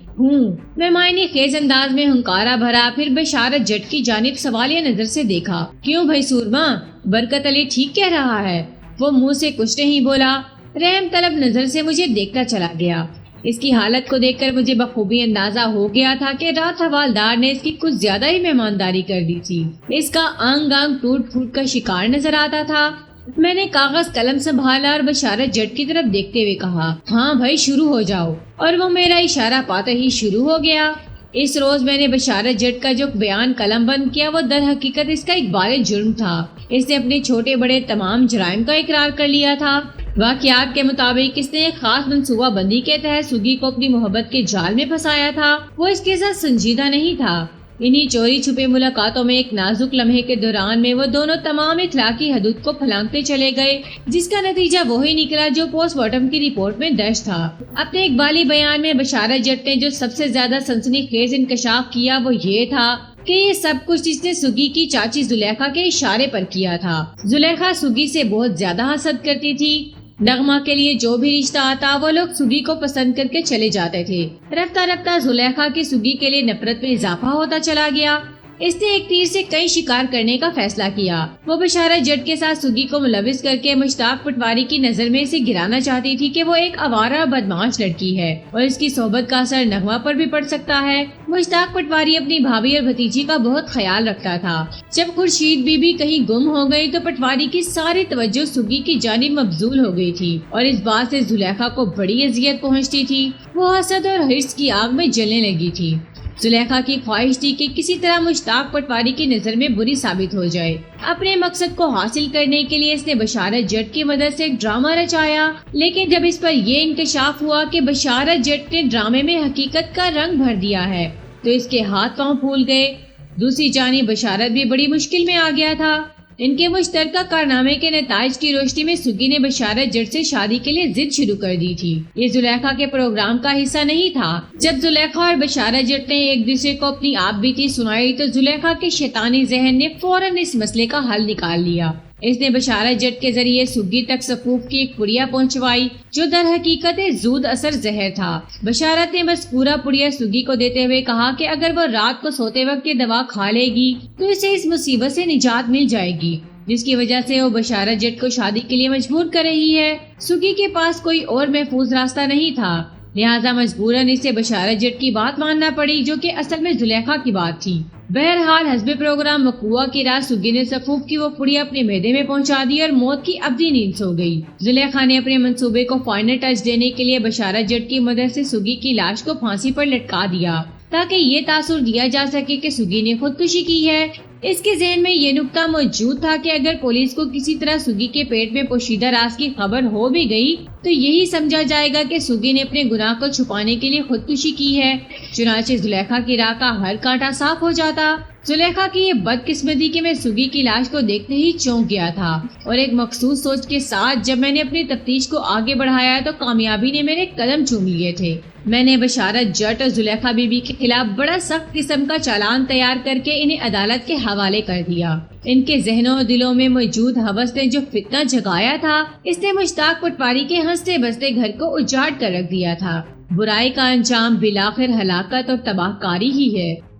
میں معنی خیز انداز میں ہنکارا بھرا، پھر بشارت جٹ کی جانب سوالیہ نظر سے دیکھا۔ کیوں بھائی سورما، برکت علی ٹھیک کہہ رہا ہے؟ وہ منہ سے کچھ نہیں بولا، رحم طلب نظر سے مجھے دیکھتا چلا گیا۔ اس کی حالت کو دیکھ کر مجھے بخوبی اندازہ ہو گیا تھا کہ رات حوالدار نے اس کی کچھ زیادہ ہی مہمانداری کر دی تھی۔ اس کا انگ انگ ٹوٹ پھوٹ کا شکار نظر آتا تھا۔ میں نے کاغذ قلم سنبھالا اور بشارت جٹ کی طرف دیکھتے ہوئے کہا، ہاں بھائی شروع ہو جاؤ، اور وہ میرا اشارہ پاتے ہی شروع ہو گیا۔ اس روز میں نے بشارت جٹ کا جو بیان قلم بند کیا وہ در حقیقت اس کا ایک بار جرم تھا۔ اس نے اپنے چھوٹے بڑے تمام جرائم کا اقرار کر لیا تھا۔ واقعات کے مطابق اس نے ایک خاص منصوبہ بندی کے تحت سگی کو اپنی محبت کے جال میں پھنسایا تھا۔ وہ اس کے ساتھ سنجیدہ نہیں تھا۔ انہی چوری چھپے ملاقاتوں میں ایک نازک لمحے کے دوران میں وہ دونوں تمام اخلاقی حدود کو پھلانگتے چلے گئے، جس کا نتیجہ وہی نکلا جو پوسٹ مارٹم کی رپورٹ میں درج تھا۔ اپنے اقبالی بیان میں بشارت جٹ نے جو سب سے زیادہ سنسنی خیز انکشاف کیا وہ یہ تھا کہ یہ سب کچھ اس نے سگی کی چاچی زلیخا کے اشارے پر کیا تھا۔ زلیخا سگی سے بہت زیادہ حسد کرتی تھی۔ نغمہ کے لیے جو بھی رشتہ آتا وہ لوگ سگی کو پسند کر کے چلے جاتے تھے۔ رفتہ رفتہ زلیخا کی سگی کے لیے نفرت میں اضافہ ہوتا چلا گیا۔ اس نے ایک تیر سے کئی شکار کرنے کا فیصلہ کیا۔ وہ بشارت جٹ کے ساتھ سگی کو ملوث کر کے مشتاق پٹواری کی نظر میں اسے گرانا چاہتی تھی کہ وہ ایک آوارہ بدمعاش لڑکی ہے اور اس کی صحبت کا اثر نغمہ پر بھی پڑ سکتا ہے۔ مشتاق پٹواری اپنی بھابھی اور بھتیجی کا بہت خیال رکھتا تھا۔ جب خورشید بی بی کہیں گم ہو گئی تو پٹواری کی ساری توجہ سگی کی جانب مبذول ہو گئی تھی، اور اس بات سے زلیخا کو بڑی اذیت پہنچتی تھی۔ وہ حسد اور حرص کی آگ میں جلنے لگی تھی۔ زلیخا کی خواہش تھی کہ کسی طرح مشتاق پٹواری کی نظر میں بری ثابت ہو جائے۔ اپنے مقصد کو حاصل کرنے کے لیے اس نے بشارت جٹ کی مدد سے ایک ڈرامہ رچایا، لیکن جب اس پر یہ انکشاف ہوا کہ بشارت جٹ نے ڈرامے میں حقیقت کا رنگ بھر دیا ہے تو اس کے ہاتھ پاؤں پھول گئے۔ دوسری جانب بشارت بھی بڑی مشکل میں آ گیا تھا۔ ان کے مشترکہ کارنامے کے نتائج کی روشنی میں سگی نے بشارت جٹ سے شادی کے لیے ضد شروع کر دی تھی۔ یہ زلیخا کے پروگرام کا حصہ نہیں تھا۔ جب زلیخا اور بشارت جٹ نے ایک دوسرے کو اپنی آپ بیتی سنائی تو زلیخا کے شیطانی ذہن نے فوراً اس مسئلے کا حل نکال لیا۔ اس نے بشارت جٹ کے ذریعے سگی تک سفوف کی ایک پڑیا پہنچوائی جو در حقیقت زود اثر زہر تھا۔ بشارت نے بس پورا پڑیا سگی کو دیتے ہوئے کہا کہ اگر وہ رات کو سوتے وقت یہ دوا کھا لے گی تو اسے اس مصیبت سے نجات مل جائے گی جس کی وجہ سے وہ بشارت جٹ کو شادی کے لیے مجبور کر رہی ہے۔ سگی کے پاس کوئی اور محفوظ راستہ نہیں تھا، لہٰذا مجبوراً اسے بشارت جٹ کی بات ماننا پڑی جو کہ اصل میں زلیخا کی بات تھی۔ بہرحال حسب پروگرام وقوع کی رات سگی نے سفوف کی وہ پڑیا اپنے معدے میں پہنچا دی اور موت کی ابدی نیند سو گئی۔ زلیخا نے اپنے منصوبے کو فائنل ٹچ دینے کے لیے بشارت جٹ کی مدد سے سگی کی لاش کو پھانسی پر لٹکا دیا تاکہ یہ تاثر دیا جا سکے کہ سگی نے خودکشی کی ہے۔ اس کے ذہن میں یہ نکتہ موجود تھا کہ اگر پولیس کو کسی طرح سگی کے پیٹ میں پوشیدہ راز کی خبر ہو بھی گئی تو یہی سمجھا جائے گا کہ سگی نے اپنے گناہ کو چھپانے کے لیے خودکشی کی ہے۔ چنانچہ زلیخا کی راہ کا ہر کانٹا صاف ہو جاتا۔ زلیخا کی یہ بدقسمتی کہ میں سگی کی لاش کو دیکھتے ہی چونک گیا تھا اور ایک مخصوص سوچ کے ساتھ جب میں نے اپنی تفتیش کو آگے بڑھایا تو کامیابی نے میرے قدم چوم لیے تھے۔ میں نے بشارت جٹ اور زلیخا بی بی کے خلاف بڑا سخت قسم کا چالان تیار کر کے انہیں عدالت کے حوالے کر دیا۔ ان کے ذہنوں اور دلوں میں موجود ہوس نے جو فتنہ جگایا تھا، اس نے مشتاق پٹواری کے ہنستے بستے گھر کو اجاڑ کر رکھ دیا تھا۔ برائی کا انجام بالآخر ہلاکت اور تباہ کاری ہی ہے۔